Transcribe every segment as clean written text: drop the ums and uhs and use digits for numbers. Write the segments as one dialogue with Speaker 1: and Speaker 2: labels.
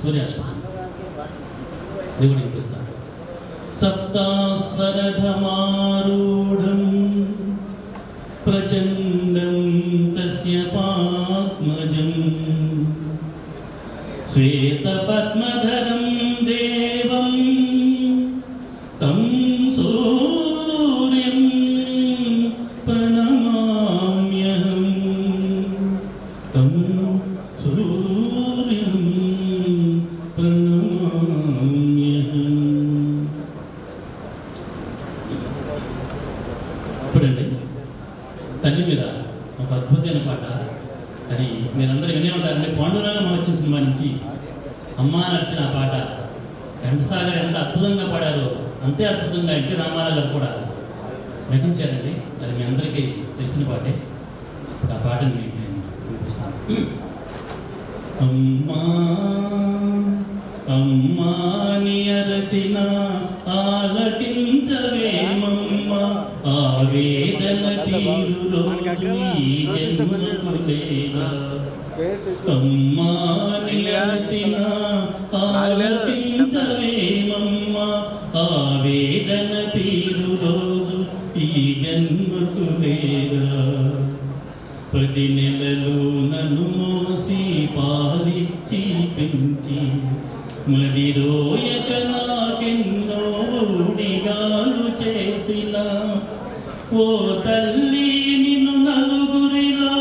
Speaker 1: సూర్యాష్టకం దేవుడు వినిపిస్తాను. సప్తాస్వరధమారూఢం ప్రచండం తస్య పాత్మజం శ్వేతపద్మధరం దేవం తం సూర్యం ప్రణమామ్యహం తం సూర్యం ప్రణమామ్యహం. ఇప్పుడండి తల్లి మీద ఒక అద్భుతమైన పాట. అది మీరందరూ వినే ఉంటారండి. పాండురంగ మహర్షి సినిమా నుంచి అమ్మా నడిచిన ఆ పాట ఘంటసాగర్ ఎంత అద్భుతంగా పాడారో అంతే అద్భుతంగా ఎన్టీ రామారావు గారు కూడా నటించారండి. అది మీ అందరికీ తెలిసిన పాటే. ఇప్పుడు ఆ పాటను మీకు నేను వినిపిస్తాను. అమ్మా అమ్మా నీ అరచిన ఆలకించవేమమ్మ ఆవేదన తీరు జన్మకు లేదా. అమ్మా నీ అరచిన ఆలకించవేమమ్మ ఆవేదన తీరు రోజు ఈ జన్మకు లేదా. 10 నెలలు నన్ను మోసి పాలిచ్చి పెంచి మదిరోయక నాకెన్నో ఉడిగాలు చేసిన ఓ తల్లి నిన్ను నలుగురిలో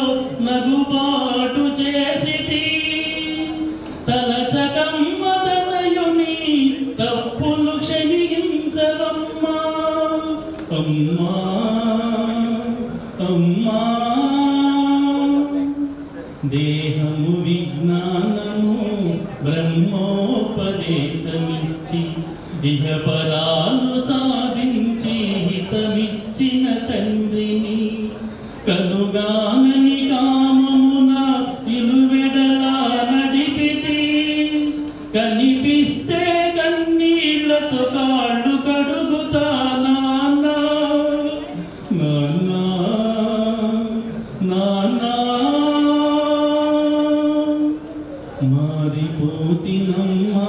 Speaker 1: నగుబాటు చేసితి. తలచకమ్మ తనయుని తప్పులు క్షమించవమ్మా. అమ్మా అమ్మా దేహము విజ్ఞానము బ్రహ్మోపదేశమిచ్చి ఇహ పరాలు సాధించి హితమిచ్చిన తండ్రిని కనుగానని కామమున ఇలువెడలా నడిపితి. కనిపిస్తే కన్నీళ్లతో కాళ్ళు కడుగుతా నాన్న నాన్న నాన్న. మారిపోతినమ్మా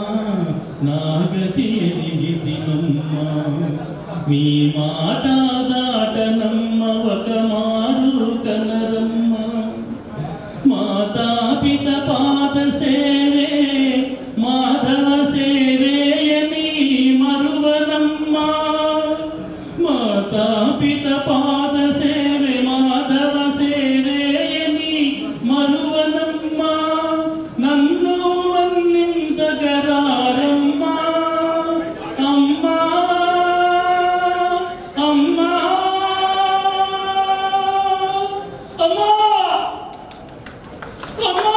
Speaker 1: నాగతి ఎరిగితినమ్మా మీ మాట దాటనమ్మ ఒక మారు కనరమ్మ. మాతాపిత పాద సేవే మాధవ సేవేయని మరువనమ్మా. మాతాపిత పాద సేవే మాధవ సేవేయని మరువనమ్మా. నన్ను వర్ణించగరారమ్మా. అమ్మా అమ్మా అమ్మా అమ్మా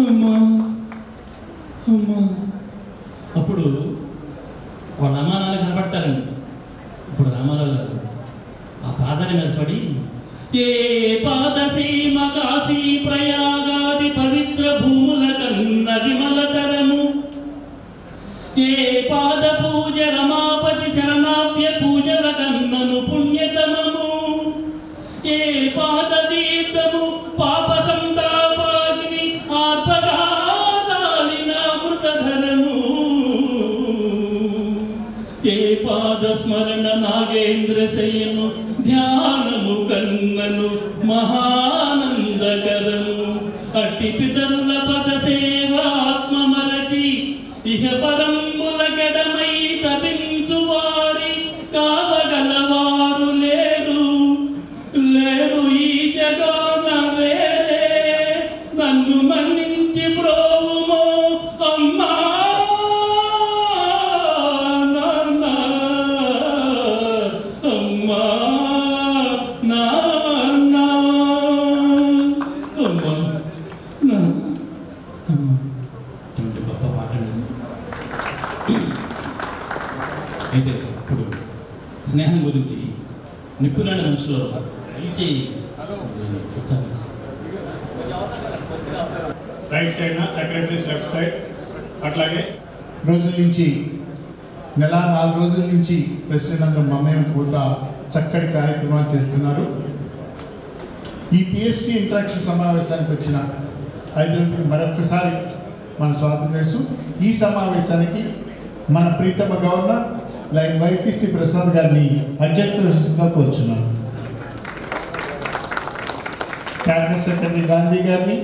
Speaker 1: అమ్మా అమ్మా. అప్పుడు వాళ్ళ అమ్మా నాన్న కనపడతారండి. ఇప్పుడు రామారావు గారు ఆ పాదాల మీద పడి ఏ పాదసీమ కాశీ ప్రయాగాది పవిత్ర భూముల కన్న విమలతరము ఏ పాద పూజ రమాపతి శరణాభ్య పూజల కన్నను పుణ్యతమము ఏ పాద తీర్థము పాప సంతాపాగ్ని ఆత్మగాలిన మృతధరము ఏ పాద స్మరణ నాగేంద్ర శయను ధ్యానము కన్నను మహానందకరము. అట్టి పితరుల పద సేవ ఆత్మ మరచి ఇహ పరముల గడమై తపించు వారి కావగలవారు లేరు లేరు ఈ జగన వేరే. నన్ను మన్నించి బ్రోవుమో అమ్మా నాన్న అమ్మా నాన్న అమ్మా నాన్న. అంటే గొప్ప పాటండి. అయితే ఇప్పుడు స్నేహం గురించి నిపుణుల మనసులో మంచి
Speaker 2: right side secretaries left side. అట్లాగే రోజుల నుంచి నెల 4 రోజుల నుంచి ప్రెసిడెంట్ అందరూ మమ్మేం కోత చక్కటి కార్యక్రమాలు చేస్తున్నారు. ఈ పిఎస్సి ఇంటరాక్షన్ సమావేశానికి వచ్చిన అయినందుకు మరొకసారి మన స్వాతంత్ర్యం. ఈ సమావేశానికి మన ప్రీతమ గవర్నర్ లైన్ వైపీసీ ప్రసాద్ గారిని అధ్యక్షుడిగా కోరుచున్నాను. క్యాబినెట్ సెక్రటరీ గాంధీ గారిని,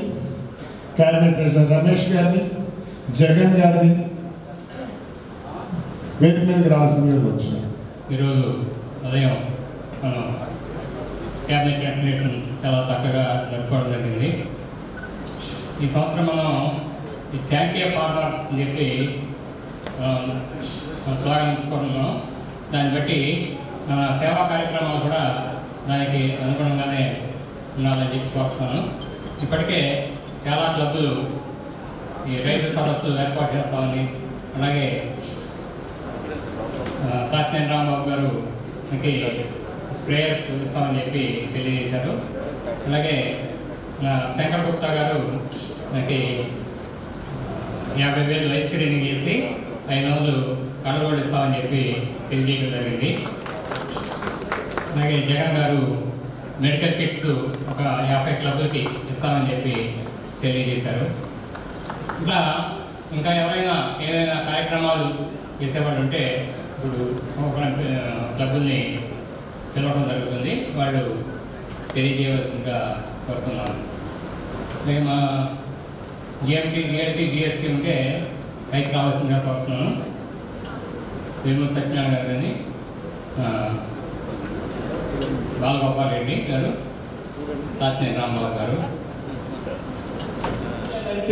Speaker 2: క్యాబినెట్ ట్రెజరర్ రమేష్ గారిని, జగన్ గారిని వేదిక మీదకి రావాల్సిందిగా కోరుచున్నాను.
Speaker 1: ఈరోజు ఉదయం మనం క్యాబినెట్ ఎక్స్టెన్షన్ చాలా చక్కగా జరుపుకోవడం జరిగింది. ఈ సంవత్సరం మనం ఈ థ్యాంక్ యూ ఫార్మర్ అని చెప్పి స్లోగన్ ఇచ్చుకుంటున్నాం. దాన్ని బట్టి మన సేవా కార్యక్రమాలు కూడా దానికి అనుగుణంగానే ఉండాలని చెప్పి కోరుతున్నాను. ఇప్పటికే చాలా క్లబ్బులు ఈ రైతు సదస్సులు ఏర్పాటు చేస్తామని, అలాగే కాకినేని రాంబాబు గారు మనకి స్ప్రేయర్స్ ఇస్తామని చెప్పి తెలియజేశారు. అలాగే శంకర్ గుప్తా గారు మనకి 50,000 లైఫ్ స్క్రీనింగ్ చేసి 5 రోజులు కళ్ళగోళ్ళు ఇస్తామని చెప్పి తెలియజేయడం జరిగింది. అలాగే జగన్ గారు మెడికల్ కిట్స్ ఒక 50 క్లబ్లకి ఇస్తామని చెప్పి తెలియజేశారు. ఇట్లా ఇంకా ఎవరైనా ఏదైనా కార్యక్రమాలు చేసేవాళ్ళు ఉంటే ఇప్పుడు క్లబ్బుల్ని పిలవడం జరుగుతుంది, వాళ్ళు తెలియజేయవలసిందిగా కోరుతున్నాను. అలాగే మా జిఎంటీ, జిఎల్టీ, జిఎస్టీ ఉంటే పైకి రావాల్సిందిగా కోరుతున్నాను. వేమూరు సత్యనారాయణ గారు కానీ, బాలగోపాల్ రెడ్డి గారు, కాకినేని రాంబాబు గారు.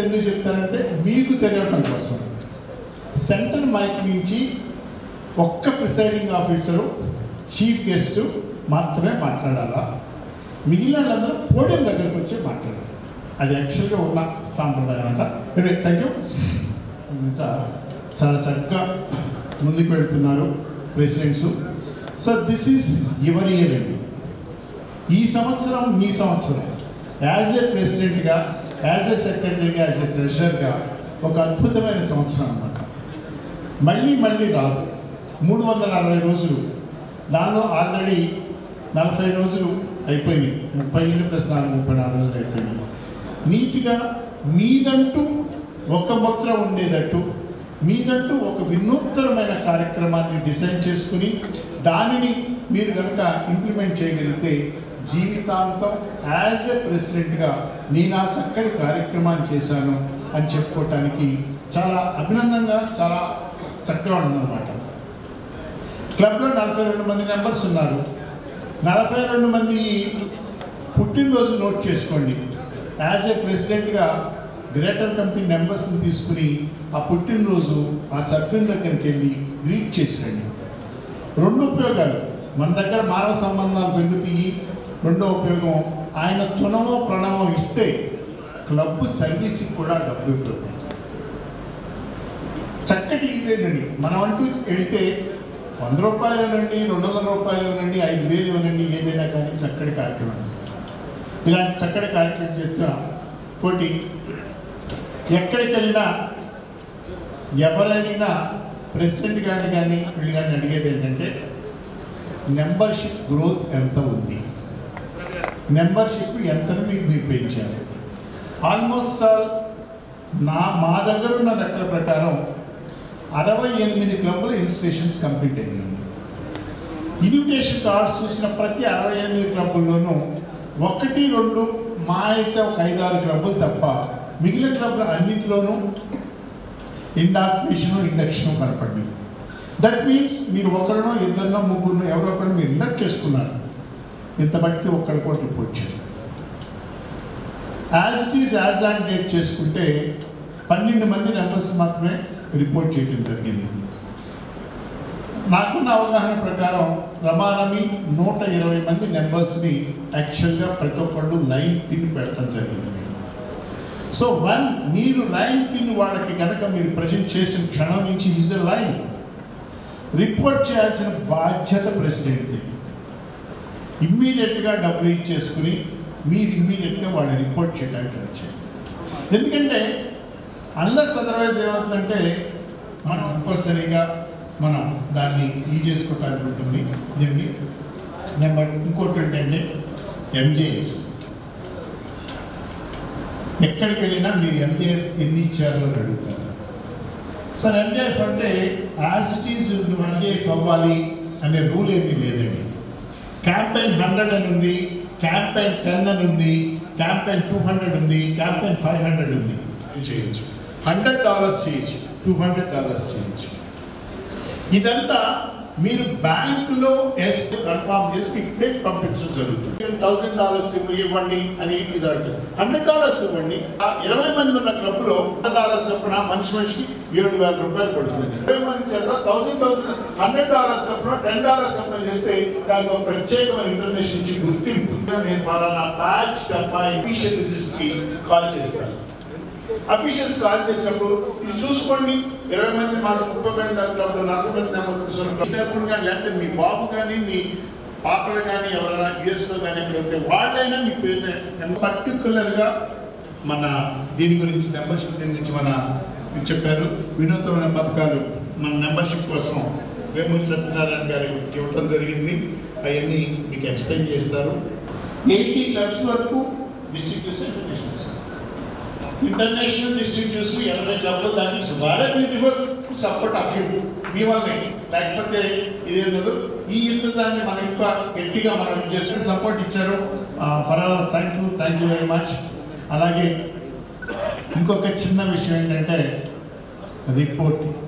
Speaker 2: ఎందుకు చెప్తారంటే మీకు తెలియటం కోసం సెంట్రల్ మైక్ నుంచి ఒక్క ప్రిసైడింగ్ ఆఫీసరు, చీఫ్ గెస్ట్ మాత్రమే మాట్లాడాలా, మిగిలిన వాళ్ళందరూ పోడియం దగ్గరకు వచ్చి మాట్లాడాలి. అది యాక్చువల్గా ఉన్న సాంప్రదాయం అంట. Thank you. ఇంకా చాలా చక్కగా ముందుకు వెళ్తున్నారు presidents. Sir, this is your year అండి. ఈ సంవత్సరం మీ సంవత్సరం యాజ్ ఏ ప్రెసిడెంట్గా, యాజ్ ఏ సెక్రటరీగా, యాజ్ ఏ ట్రెజరర్గా ఒక అద్భుతమైన సంవత్సరం అన్నమాట. మళ్ళీ మళ్ళీ రాదు. 360 రోజులు, దానిలో ఆల్రెడీ 40 రోజులు అయిపోయినాయి. 30 ప్లస్ 34 రోజులు అయిపోయినాయి. నీట్గా మీదంటూ ఒక ముద్ర ఉండేటట్టు, మీదంటూ ఒక వినూత్నమైన కార్యక్రమాన్ని డిజైన్ చేసుకుని దానిని మీరు కనుక ఇంప్లిమెంట్ చేయగలిగితే జీవితాంతం యాజ్ ఎ ప్రెసిడెంట్గా నేను ఆ చక్కటి కార్యక్రమాన్ని చేశాను అని చెప్పుకోవటానికి చాలా అభినందంగా, చాలా చక్కగా ఉందన్నమాట. క్లబ్లో 42 మంది మెంబర్స్ ఉన్నారు. 42 మంది పుట్టినరోజు నోట్ చేసుకోండి. యాజ్ ఏ ప్రెసిడెంట్గా గ్రేటర్ కమిటీ మెంబర్స్ని తీసుకుని ఆ పుట్టినరోజు ఆ సభ్యుల దగ్గరికి వెళ్ళి గ్రీట్ చేసిరండి. 2 ఉపయోగాలు మన దగ్గర మానవ సంబంధాలు పెరుగుతాయి. 2వ ఉపయోగం, ఆయన తునమో ప్రణమో ఇస్తే క్లబ్ సర్వీస్కి కూడా డబ్బు ఇవ్వదు. చక్కటి ఇదేనండి. మనం అంటూ వెళ్తే 100 రూపాయలు ఇవ్వనండి, 200 రూపాయలు ఇవ్వనండి, 5,000 ఇవ్వనండి, ఏదైనా కానీ చక్కటి కార్యక్రమం. ఇలాంటి చక్కటి కార్యక్రమం చేస్తున్నా పోటీ ఎక్కడికి వెళ్ళినా ఎవరైనా ప్రెసిడెంట్ గారిని కానీ వీళ్ళు కానీ అడిగేది ఏంటంటే మెంబర్షిప్ గ్రోత్ ఎంత ఉంది, మెంబర్షిప్ ఎంతను మీరు పెంచారు. ఆల్మోస్ట్ ఆల్ మా దగ్గర ఉన్న లెక్కల ప్రకారం 68 క్లబ్ల ఇన్స్టిట్యూషన్స్ కంప్లీట్ అయ్యాయి. ఇన్విటేషన్ కార్డ్స్ చూసిన ప్రతి 68 క్లబ్బుల్లోనూ 1-2 మా అయితే ఒక 5-6 క్లబ్బులు తప్ప మిగిలిన క్లబ్లు అన్నింటిలోనూ ఇండాక్టివేషను, ఇండక్షను కనపడింది. దట్ మీన్స్ మీరు ఒకరినో, ఇద్దరినో, ముగ్గురినో ఎవరో ఒకరు మీరు ఇండక్ట్ చేసుకున్నారు. ఇంత బట్టి ఒక్కడి కూడా రిపోర్ట్ చేయాలి. As it is as on date చేసుకుంటే 12 మంది మెంబర్స్ మాత్రమే రిపోర్ట్ చేయడం జరిగింది. నాకున్న అవగాహన ప్రకారం రమారమి 120 మంది మెంబర్స్ని యాక్చువల్గా ప్రతి ఒక్కళ్ళు లైన్ పిన్ పెట్టడం జరిగింది. సో మీరు లైన్ పిన్ వాళ్ళకి కనుక మీరు ప్రజెంట్ చేసిన క్షణం నుంచి ఈజ్ ఎ లైన్ రిపోర్ట్ చేయాల్సిన బాధ్యత ప్రెసిడెంట్ది. ఇమ్మీడియట్గా డబ్బులు ఇచ్చేసుకుని మీరు ఇమ్మీడియట్గా వాళ్ళు రిపోర్ట్ చేయడానికి వచ్చారు. ఎందుకంటే అన్లెస్ అదర్వైజ్ ఏమవుతుందంటే మనం కంపల్సరీగా మనం దాన్ని చేసుకోవటానికి ఉంటుంది. దీన్ని నెంబర్ ఇంకోటి ఏంటంటే ఎంజేఎస్ ఎక్కడికి వెళ్ళినా మీరు ఎంజీఎఫ్ ఎన్ని ఇచ్చారో అని అడుగుతారు. సార్ ఎంజీఎఫ్ అంటే యాజ్ ఇట్ ఈజ్ నువ్వు ఎంజీఎఫ్ అవ్వాలి అనే రూల్ ఏమీ లేదండి. క్యాంపెయిన్ 100 అని ఉంది, క్యాంపెయిన్ 10 అని ఉంది, క్యాంపెయిన్ 200 ఉంది, క్యాంపెయిన్ 500 ఉంది. చేయొచ్చు, $100 చేయొచ్చు, $200 చేయొచ్చు. ఇదంతా మీరు బ్యాంకులో కన్ఫామ్ చేసి ఇప్పుడే పంపించడం జరుగుతుంది. $1,000 ఇవ్వండి అని ఇది అడుగుతుంది. $100 ఇవ్వండి. 20 మంది ఉన్న క్లబ్లో $100 చొప్పున మనిషికి $7,000 పడుతుంది. 20 మంది చేత $1,000 చొప్పున $10 చొప్పున చేస్తే దానికి ఒక ప్రత్యేకమైన ఇంటర్నేషనల్ నుంచి గుర్తింపు. నేను పలానా బ్యాచ్ అఫీషియల్స్కి కాల్ చేస్తాను. అఫీషియల్స్ కాల్ చేసినప్పుడు ఇది చూసుకోండి, 20 మంది మాకు 30 మంది క్లబ్లో 40 మంది నెంబర్ లేకపోతే మీ బాబు కానీ మీ పాపలు కానీ ఎవరైనా యూఎస్లో కానీ ఎక్కడ ఉంటే వాళ్ళైనా మీ పేరు పర్టికులర్గా మన దీని గురించి మెంబర్షిప్ గురించి మన చెప్పారు. వినూత్నమైన పథకాలు మన మెంబర్షిప్ కోసం వేమూరి సత్యనారాయణ గారు ఇవ్వడం జరిగింది. అవన్నీ మీకు ఎక్స్ప్లెయిన్ చేస్తారు. 80 క్లబ్స్ వరకు డిస్ట్రిక్ట్ ఇంటర్నేషనల్ డిస్ట్రిక్ట్ చూసి 80 క్లబ్లు దాన్ని very beautiful support of you మీ వాళ్ళని. లేకపోతే ఇదేందో ఈ దాన్ని మనం ఇంకా గట్టిగా మనం చేసుకుని సపోర్ట్ ఇచ్చారు. Thank you very much. అలాగే ఇంకొక చిన్న విషయం ఏంటంటే రిపోర్టింగ్.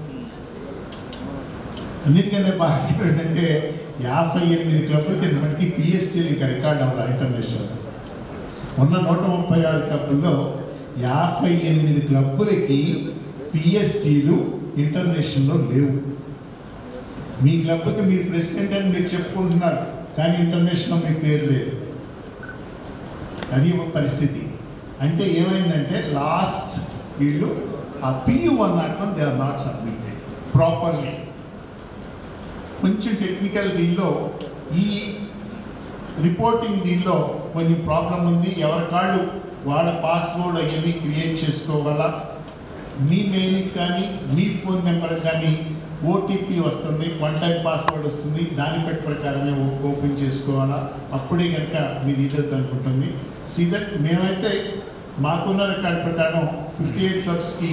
Speaker 2: అన్నిటికంటే బాగా ఏంటంటే 58 క్లబ్లకి ఇంతమందికి పిఎస్టీలు ఇంకా రికార్డ్ అవ్వాలి. ఇంటర్నేషనల్ ఉన్న 136 క్లబ్ల్లో 58 క్లబ్బులకి పిఎస్టీలు ఇంటర్నేషనల్లో లేవు. మీ క్లబ్కి మీరు ప్రెసిడెంట్ అని మీరు చెప్పుకుంటున్నారు, కానీ ఇంటర్నేషనల్ మీ పేరు లేదు. అది ఒక పరిస్థితి. అంటే ఏమైందంటే లాస్ట్ వీళ్ళు ఆ PU101 they are not submitted properly. కొంచెం టెక్నికల్ దీనిలో ఈ రిపోర్టింగ్ దీనిలో కొన్ని ప్రాబ్లం ఉంది. ఎవరి కాళ్ళు వాళ్ళ పాస్వర్డ్ అవన్నీ క్రియేట్ చేసుకోవాలా. మీ మెయిల్కి కానీ మీ ఫోన్ నెంబర్ కానీ ఓటీపీ వస్తుంది, 1 టైం పాస్వర్డ్ వస్తుంది. దాని బట్టి ప్రకారమే ఓపెన్ చేసుకోవాలా. అప్పుడే కనుక మీ డీటెయిల్స్ అనుకుంటుంది. సీదట్ మేమైతే మాకున్న రికార్డ్ ప్రకారం 58 క్లబ్స్కి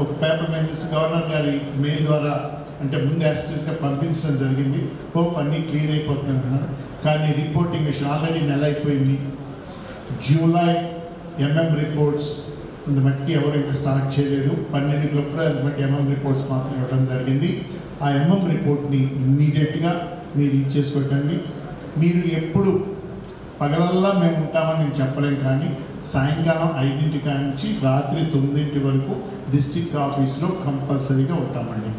Speaker 2: ఒక పేపర్ మెసేజ్ గవర్నర్ గారి మెయిల్ ద్వారా అంటే ముందు యాస్టిస్గా పంపించడం జరిగింది. హోప్ అన్నీ క్లియర్ అయిపోతుంది అంటున్నారు. కానీ రిపోర్టింగ్ విషయం ఆల్రెడీ నెల అయిపోయింది. జూలై రిపోర్ట్స్ ఇంత మట్టికి ఎవరు ఇంకా స్టార్ట్ చేయలేదు. 12 క్లబ్లో బట్టి రిపోర్ట్స్ మాత్రం ఇవ్వడం జరిగింది. ఆ రిపోర్ట్ని ఇమ్మీడియట్గా మీరు ఇచ్చేసుకోకండి. మీరు ఎప్పుడు పగలల్లా మేము ఉంటామని నేను చెప్పలేం, కానీ సాయంకాలం 5 కాడి నుంచి రాత్రి 9 వరకు డిస్ట్రిక్ట్ ఆఫీస్లో కంపల్సరీగా ఉంటామండి.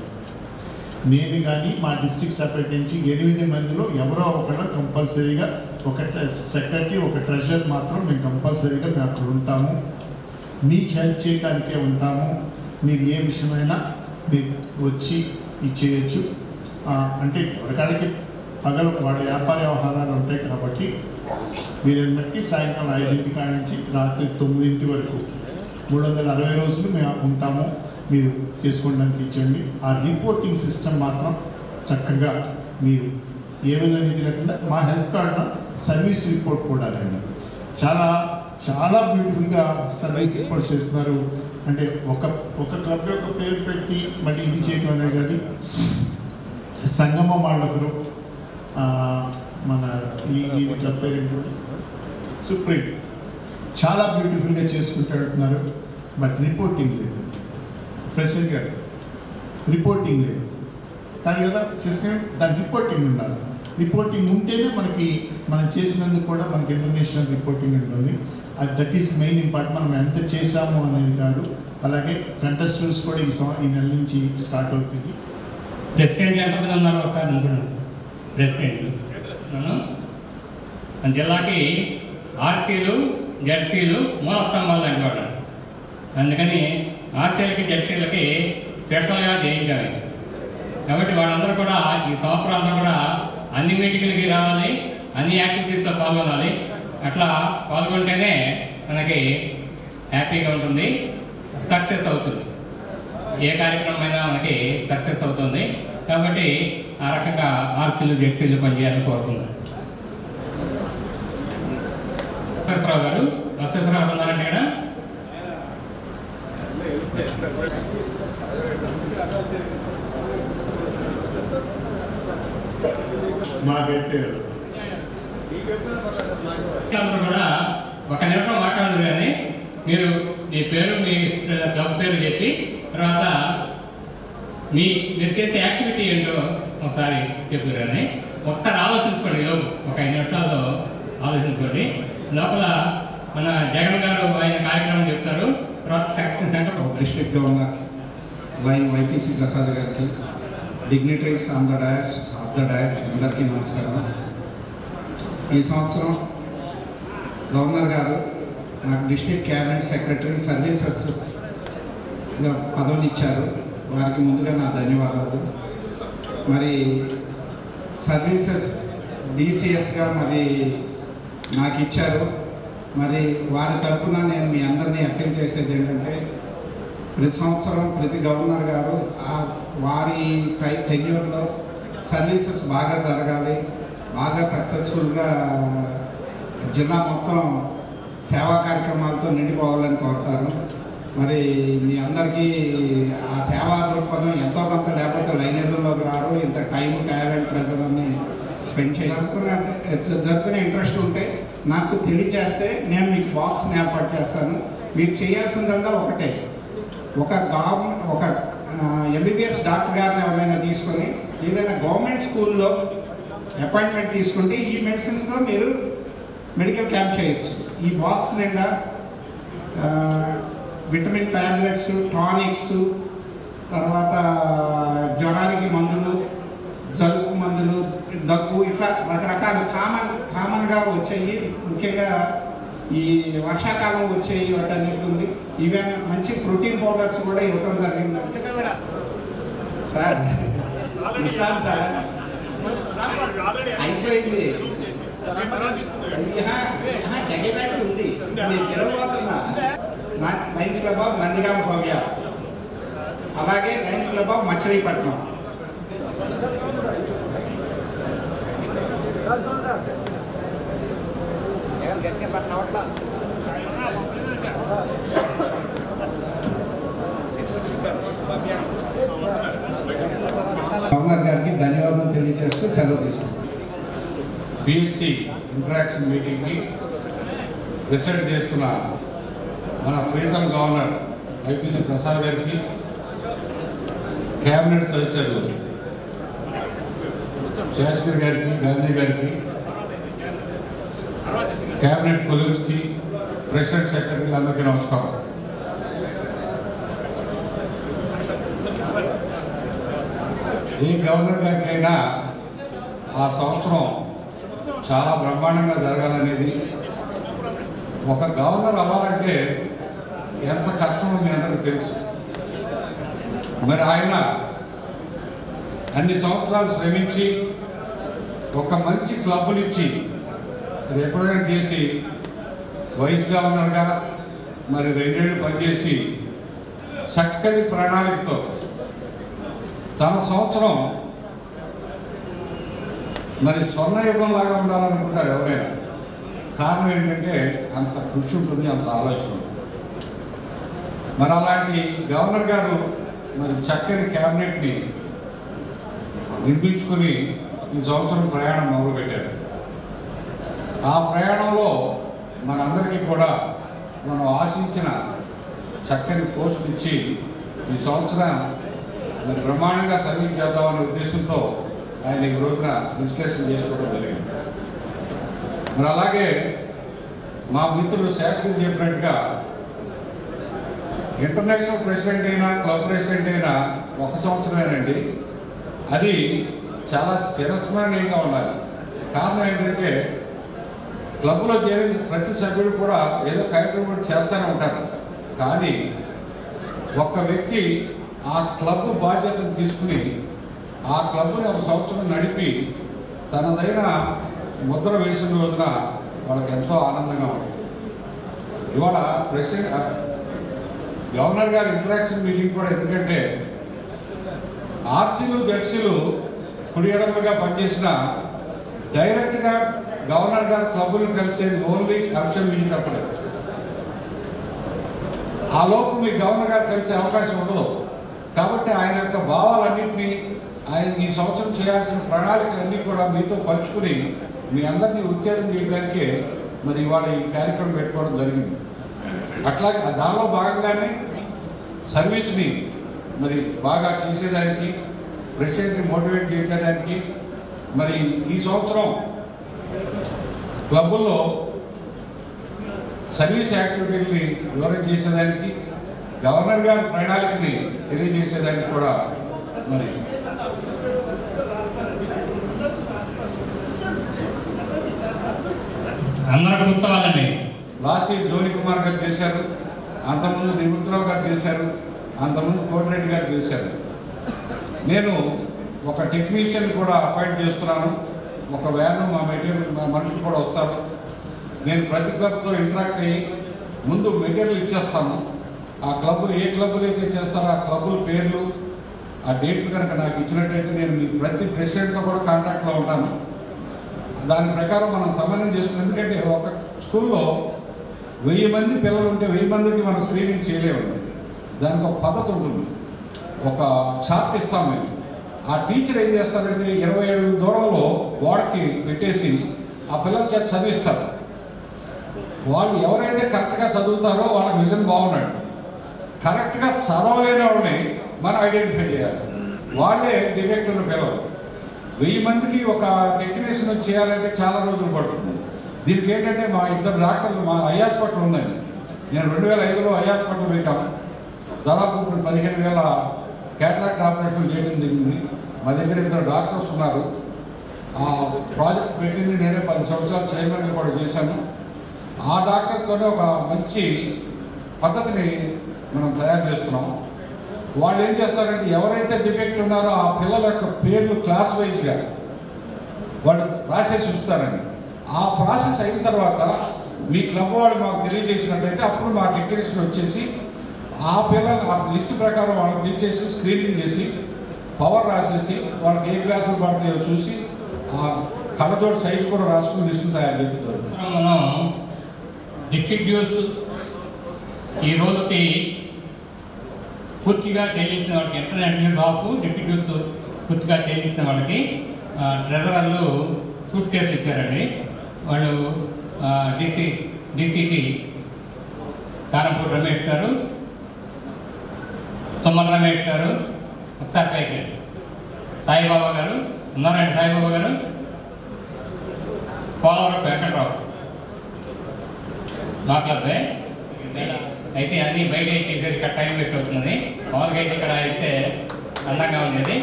Speaker 2: నేను కానీ మా డిస్ట్రిక్ట్ సెక్రటరీ నుంచి 8 మందిలో ఎవరో ఒకరు కంపల్సరీగా ఒక సెక్రటరీ ఒక ట్రెజరర్ మాత్రం మేము కంపల్సరీగా మేము అక్కడ ఉంటాము. మీకు హెల్ప్ చేయడానికే ఉంటాము. మీరు ఏ విషయమైనా మీరు వచ్చి ఇచ్చేయచ్చు. అంటే ఎవరికాడికి పగలు వాడి వ్యాపార వ్యవహారాలు ఉంటాయి కాబట్టి వీరిని బట్టి సాయంకాలం 5 కాడి నుంచి రాత్రి 9 వరకు 360 రోజులు మేము ఉంటాము. మీరు చేసుకోవడానికి ఇచ్చండి. ఆ రిపోర్టింగ్ సిస్టమ్ మాత్రం చక్కగా మీరు ఏ విధంగా ఇది లేకుండా మా హెల్త్ కార్డులో సర్వీస్ రిపోర్ట్ కూడా రండి. చాలా చాలా బ్యూటిఫుల్గా సర్వీస్ రిపోర్ట్ చేస్తున్నారు. అంటే ఒక క్లబ్ యొక్క పేరు పెట్టి మళ్ళీ ఇది చేయటం అనేది కాదు. సంగమం వాళ్ళొకరు మన ఈ క్లబ్ పేరు సుప్రీం చాలా బ్యూటిఫుల్గా చేసుకుంటున్నారు. బట్ రిపోర్టింగ్ లేదు. ప్రెసిడెంట్ గారు రిపోర్టింగ్ లేదు. కానీ కదా చేసుకుని దాని రిపోర్టింగ్ ఉండాలి. రిపోర్టింగ్ ఉంటేనే మనకి మనం చేసినందుకు కూడా మనకి ఇంటర్నేషనల్ రిపోర్టింగ్ ఉంటుంది. అది దట్ ఈస్ మెయిన్ ఇంపార్టెంట్. మనం ఎంత చేసాము అనేది కాదు. అలాగే కంటెస్టెంట్స్ కూడా ఈ నెల నుంచి స్టార్ట్ అవుతుంది.
Speaker 3: ప్రెసిడెంట్ ఎంతమంది ఉన్నారు? ఒక ముగ్గురు ప్రెసిడెంట్. జిల్లాకి ఆర్సీలు జెడ్సీలు మూల స్తంభాలు అంటారు. అందుకని ఆర్సీలకి జెడ్సీలకి స్పెషల్గా చేయించాలి. కాబట్టి వాళ్ళందరూ కూడా ఈ సంవత్సరం అంతా కూడా అన్ని మీటింగ్లకి రావాలి, అన్ని యాక్టివిటీస్లో పాల్గొనాలి. అట్లా పాల్గొంటేనే మనకి హ్యాపీగా ఉంటుంది, సక్సెస్ అవుతుంది. ఏ కార్యక్రమం అయినా మనకి సక్సెస్ అవుతుంది. కాబట్టి ఆ రకంగా ఆర్సీలు జెడ్సీలు పనిచేయాలని కోరుకుందాం. లక్ష్మీశ్వరరావు గారు ఉన్నారంటే ఇక్కడ
Speaker 2: మాకైతే
Speaker 3: అందరూ కూడా ఒక నిమిషం మాట్లాడదు కానీ మీరు మీ పేరు మీ క్లబ్ పేరు చెప్పి తర్వాత మీరు చేసే యాక్టివిటీ ఏంటో ఒకసారి చెప్పారు కానీ ఒకసారి ఆలోచించుకోండి. ఒక 5 నిమిషాల్లో ఆలోచించుకోండి. లోపల మన జగన్ గారు ఆయన కార్యక్రమం చెప్తారు. తర్వాత section centre
Speaker 4: district governor YPC Prasad గారికి, డిగ్నిటరీస్ ఆఫ్ ద డయాస్ అందరికీ నమస్కారం. ఈ సంవత్సరం గవర్నర్ గారు నాకు డిస్ట్రిక్ట్ క్యాబినెట్ సెక్రటరీ సర్వీసెస్ పదవిని ఇచ్చారు. వారికి ముందుగా నా ధన్యవాదాలు. మరి సర్వీసెస్ డీసీఎస్గా మరి నాకు ఇచ్చారు. మరి వారి తరఫున నేను మీ అందరినీ అప్పీల్ చేసేది ఏంటంటే ప్రతి సంవత్సరం ప్రతి గవర్నర్ గారు వారి టెన్యూర్లో సర్వీసెస్ బాగా జరగాలి, బాగా సక్సెస్ఫుల్గా జిల్లా మొత్తం సేవా కార్యక్రమాలతో నిండిపోవాలని కోరుతాను. మరి మీ అందరికీ ఆ సేవా దృక్పథం ఎంతో కొంత లేకపోతే లైనర్లోకి రారు. ఇంత టైం టాలెంట్ ప్రెజర్ అని స్పెండ్ జరుగుతున్న ఇంట్రెస్ట్ ఉంటే నాకు తెలియజేస్తే నేను మీకు బాక్స్ని ఏర్పాటు చేస్తాను. మీరు చేయాల్సిందల్లా ఒకటే, ఒక ఎంబీబీఎస్ డాక్టర్ గారిని ఎవరైనా తీసుకొని ఏదైనా గవర్నమెంట్ స్కూల్లో అపాయింట్మెంట్ తీసుకుంటే ఈ మెడిసిన్స్లో మీరు మెడికల్ క్యాంప్ చేయొచ్చు. ఈ బాక్స్ నిండా విటమిన్ టాబ్లెట్స్, టానిక్స్, తర్వాత జ్వరానికి మందులు, జలుబు మందులు, దగ్గు, ఇట్లా రకరకాలు కామన్గా వచ్చేవి. ముఖ్యంగా ఈ వర్షాకాలం వచ్చేవి వాటన్నిటి ఉంది. ఈవెన్ మంచి ప్రోటీన్ పౌడర్స్ కూడా ఇవ్వడం జరిగింది. సార్ అయిపోయింది, జగేపెట్టి ఉంది. నేను తిరగబోతున్నా. లయన్స్ క్లబ్ ఆఫ్ నందిగామ భవ్య, అలాగే Lions club of Machilipatnam. Governor గారికి ధన్యవాదాలు తెలియజేస్తూ సెలవు తీసుకుంటాం.
Speaker 5: బిఎస్టీ ఇంటరాక్షన్ మీటింగ్కి ప్రెసిడెంట్ చేస్తున్న మన ప్రీతం గవర్నర్ ఐపీసీ ప్రసాద్ గారికి, క్యాబినెట్ సదస్యులు శాస్త్రి గారికి, గాంధీ గారికి, క్యాబినెట్ కొలీగ్స్కి, ప్రెసిడెంట్ సెక్రటరీలు అందరికీ నమస్కారం. ఏ గవర్నర్ గారికైనా ఆ సంవత్సరం చాలా బ్రహ్మాండంగా జరగాలనేది, ఒక గవర్నర్ అవ్వాలంటే ఎంత కష్టమో మీ అందరికీ తెలుసు. మరి ఆయన అన్ని సంవత్సరాలు శ్రమించి ఒక మంచి క్లబ్నిచ్చి రిప్రజెంట్ చేసి వైస్ గవర్నర్గా మరి 2 ఏళ్ళు పనిచేసి చక్కని ప్రణాళికతో తన సంవత్సరం మరి స్వర్ణయుగం లాగా ఉండాలనుకుంటారు ఎవరైనా. కారణం ఏంటంటే అంత కృషి ఉంటుంది, అంత ఆలోచన. మరి అలాంటి గవర్నర్ గారు మరి చక్కని క్యాబినెట్ని నిర్మించుకుని ఈ సంవత్సరం ప్రయాణం మొదలుపెట్టారు. ఆ ప్రయాణంలో మనందరికీ కూడా మనం ఆశించిన చక్కని పోస్టులు ఇచ్చి ఈ సంవత్సరం మరి బ్రహ్మాండంగా సర్వీస్ చేద్దామనే ఉద్దేశంతో ఆయన ఈ రోజున ఇన్స్టలేషన్ చేసుకోవడం జరిగింది. మరి అలాగే మా మిత్రుడు శాస్త్రి చెప్పినట్టుగా ఇంటర్నేషనల్ ప్రెసిడెంట్ అయినా క్లబ్ ప్రెసిడెంట్ అయినా 1 సంవత్సరమేనండి. అది చాలా చిరస్మరణీయంగా ఉండాలి. కారణం ఏంటంటే క్లబ్లో చేరిన ప్రతి సభ్యుడు కూడా ఏదో కాంట్రిబ్యూట్ చేస్తూనే ఉంటారు. కానీ ఒక్క వ్యక్తి ఆ క్లబ్ బాధ్యతను తీసుకుని ఆ క్లబ్ని 1 సంవత్సరం నడిపి తనదైన ముద్ర వేసిన రోజున వాళ్ళకి ఎంతో ఆనందంగా ఉంటుంది. ఇవాళ ప్రెసిడెంట్ గవర్నర్ గారి ఇంటరాక్షన్ మీటింగ్ కూడా ఎందుకంటే ఆర్సీలు జెడ్సీలు కుడియడములుగా పనిచేసిన డైరెక్ట్గా గవర్నర్ గారు క్లబ్ని కలిసేది ఓన్లీ అఫిషియల్ మీటింగ్ అప్పుడే. ఆ లోపు మీ గవర్నర్ గారు కలిసే అవకాశం ఉండదు. కాబట్టి ఆయన యొక్క భావాలన్నింటినీ ఆయన ఈ సంవత్సరం చేయాల్సిన ప్రణాళికలన్నీ కూడా మీతో పంచుకుని మీ అందరినీ ఉత్తేజం చేయడానికే మరి ఇవాళ ఈ కార్యక్రమం పెట్టుకోవడం జరిగింది. అట్లాగే దానిలో భాగంగానే సర్వీస్ని మరి బాగా చేసేదానికి, ప్రెసిడెంట్ని మోటివేట్ చేయడానికి, మరి ఈ సంవత్సరం క్లబ్బుల్లో సర్వీస్ యాక్టివిటీని వివరణ చేసేదానికి, గవర్నర్ గారి ప్రణాళికని తెలియజేసేదానికి కూడా మరి
Speaker 3: అందరూ కూర్చోవాలండి.
Speaker 5: లాస్ట్ ఇయర్ జోని కుమార్ గారు చేశారు, అంతకుముందు నివృత్తరావు గారు చేశారు, అంతకుముందు కోటిరెడ్డి గారు చేశారు. నేను ఒక టెక్నీషియన్ కూడా అపాయింట్ చేస్తున్నాను. ఒక వ్యాను మా మెటీరియల్ మా మనుషులు కూడా వస్తారు. నేను ప్రతి క్లబ్తో ఇంటరాక్ట్ అయ్యి ముందు మెటీరియల్ ఇచ్చేస్తాను. ఆ క్లబ్బులు ఏ క్లబ్బులు అయితే చేస్తారో ఆ క్లబ్బుల పేర్లు, ఆ డేట్లు కనుక నాకు ఇచ్చినట్టయితే నేను మీ ప్రతి ప్రెసిడెంట్తో కూడా కాంటాక్ట్లో ఉంటాను. దాని ప్రకారం మనం సమన్వయం చేసుకుని, ఎందుకంటే ఒక స్కూల్లో 1000 మంది పిల్లలు ఉంటే 1000 మందికి మనం స్క్రీనింగ్ చేయలేమండి. దానికి ఒక పద్ధతి ఉంటుంది, ఒక చార్ట్ ఇస్తాం మేము. ఆ టీచర్ ఏం చేస్తారంటే 27 దూరంలో గోడకి పెట్టేసి ఆ పిల్లల చేత చదివిస్తారు. వాళ్ళు ఎవరైతే కరెక్ట్గా చదువుతారో వాళ్ళ విజన్ బాగున్నాడు. కరెక్ట్గా చదవలేని వాళ్ళని మనం ఐడెంటిఫై చేయాలి. వాళ్ళే డిఫెక్ట్ ఉన్న పిల్లలు. 1000 మందికి ఒక టెక్నీషియన్ చేయాలంటే చాలా రోజులు పడుతుంది. దీనికి ఏంటంటే మా 2 డాక్టర్లు, మా ఐ హాస్పిటల్ ఉందండి. నేను 2005లో ఐ హాస్పిటల్ పెట్టాము. దాదాపు 15,000 క్యాటరాక్ట్ ఆపరేషన్ చేయడం జరిగింది. మా దగ్గర 2 డాక్టర్స్ ఉన్నారు. ఆ ప్రాజెక్ట్ పెట్టింది నేనే 10 సంవత్సరాలు చైర్మన్గా కూడా చేశాను. ఆ డాక్టర్తోనే ఒక మంచి పద్ధతిని మనం తయారు చేస్తున్నాం. వాళ్ళు ఏం చేస్తారంటే ఎవరైతే డిఫెక్ట్ ఉన్నారో ఆ పిల్లల యొక్క పేర్లు క్లాస్ వైజ్గా వాళ్ళు రాసేసి ఉంచుతారండి. ఆ ప్రాసెస్ అయిన తర్వాత మీ క్లబ్ వాళ్ళు మాకు తెలియజేసినట్టయితే అప్పుడు మా టెక్నీషియన్ వచ్చేసి ఆ పిల్లలు ఆ లిస్ట్ ప్రకారం వాళ్ళకి పిలిచేసి స్క్రీనింగ్ చేసి పవర్ రాసేసి వాళ్ళకి ఏ క్లాసులు పడతాయో చూసి ఆ కళ్ళతోటి సైజు కూడా రాసుకుని లిస్టులు తయారు చేస్తారు.
Speaker 3: మనం డిస్ట్రిక్ట్ డ్యూస్ ఈ రోజుకి పూర్తిగా చెల్లించిన వాళ్ళకి, internet news of district dues పూర్తిగా చెల్లించిన వాళ్ళకి ట్రెజరర్లు సూట్ కేసు ఇచ్చారండి. వాళ్ళు డీసీకి కారంపూడి రమేష్ గారు, తుమ్మల రమేష్ గారు, ఒకసారి పైకి సాయిబాబా గారు ఉన్నారండి, సాయిబాబా గారు, పోలవరం వెంకట్రావు మాట్లాడితే అయితే అన్నీ బయట అయితే ఇక్కడ టైం పెట్టి అవుతున్నది. మామూలుగా అయితే ఇక్కడ అయితే అందంగా ఉండేది.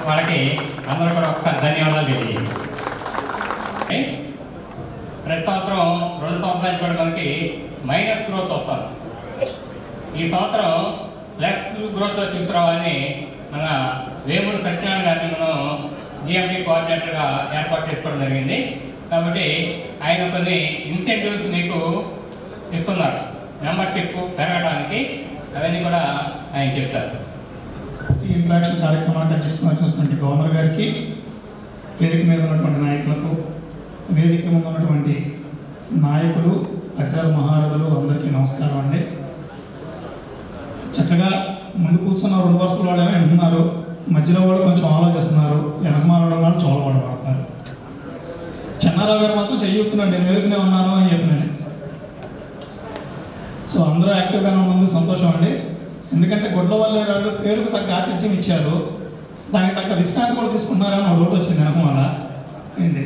Speaker 3: వాళ్ళకి అందరూ కూడా ఒకసారి ధన్యవాదాలు తెలియజేయండి. ప్రతి సంవత్సరం 2 సంవత్సరాలు కూడా మనకి మైనస్ గ్రోత్ వస్తుంది. ఈ సంవత్సరం ప్లస్ గ్రోత్ తీసుకురావాలని మన వేమూరు సత్యనారాయణ గారిని మనం జిఎండి కోఆర్డినేటర్గా ఏర్పాటు చేసుకోవడం జరిగింది. కాబట్టి ఆయన కొన్ని ఇన్సెంటివ్స్ మీకు ఇస్తున్నారు మెంబర్షిప్ పెరగడానికి. అవన్నీ కూడా ఆయన చెప్తారు.
Speaker 6: ఈ ఇంట్రాక్షన్ కార్యక్రమాన్ని అధ్యక్షిస్తున్నటువంటి గవర్నర్ గారికి, వేదిక మీద ఉన్నటువంటి నాయకులకు, వేదిక ముందు ఉన్నటువంటి నాయకులు, అతిథులు, మహారథులు అందరికీ నమస్కారం అండి. చక్కగా ముందు కూర్చున్న 2 వరుసల వాళ్ళు ఏమో వింటున్నారు, మధ్యలో వాళ్ళు కొంచెం ఆలోచిస్తున్నారు, వెనకమాల వాళ్ళు చోళపడ పడుతున్నారు. చెన్నారావు గారు మాత్రం చెయ్యుతున్నాడు, నేను వేరుకునే ఉన్నాను అని చెప్పినాను. సో అందరూ యాక్టివ్గానే ఉన్నందుకు సంతోషం అండి. ఎందుకంటే గొడ్లవల్లి వాళ్ళు పేరుకు తగ్గ ఆతిథ్యం ఇచ్చారు, దానికి తగ్గ విశ్రాంతి కూడా తీసుకుంటున్నారని ఒక లోటు వచ్చింది వెనకమాల ఏంటి.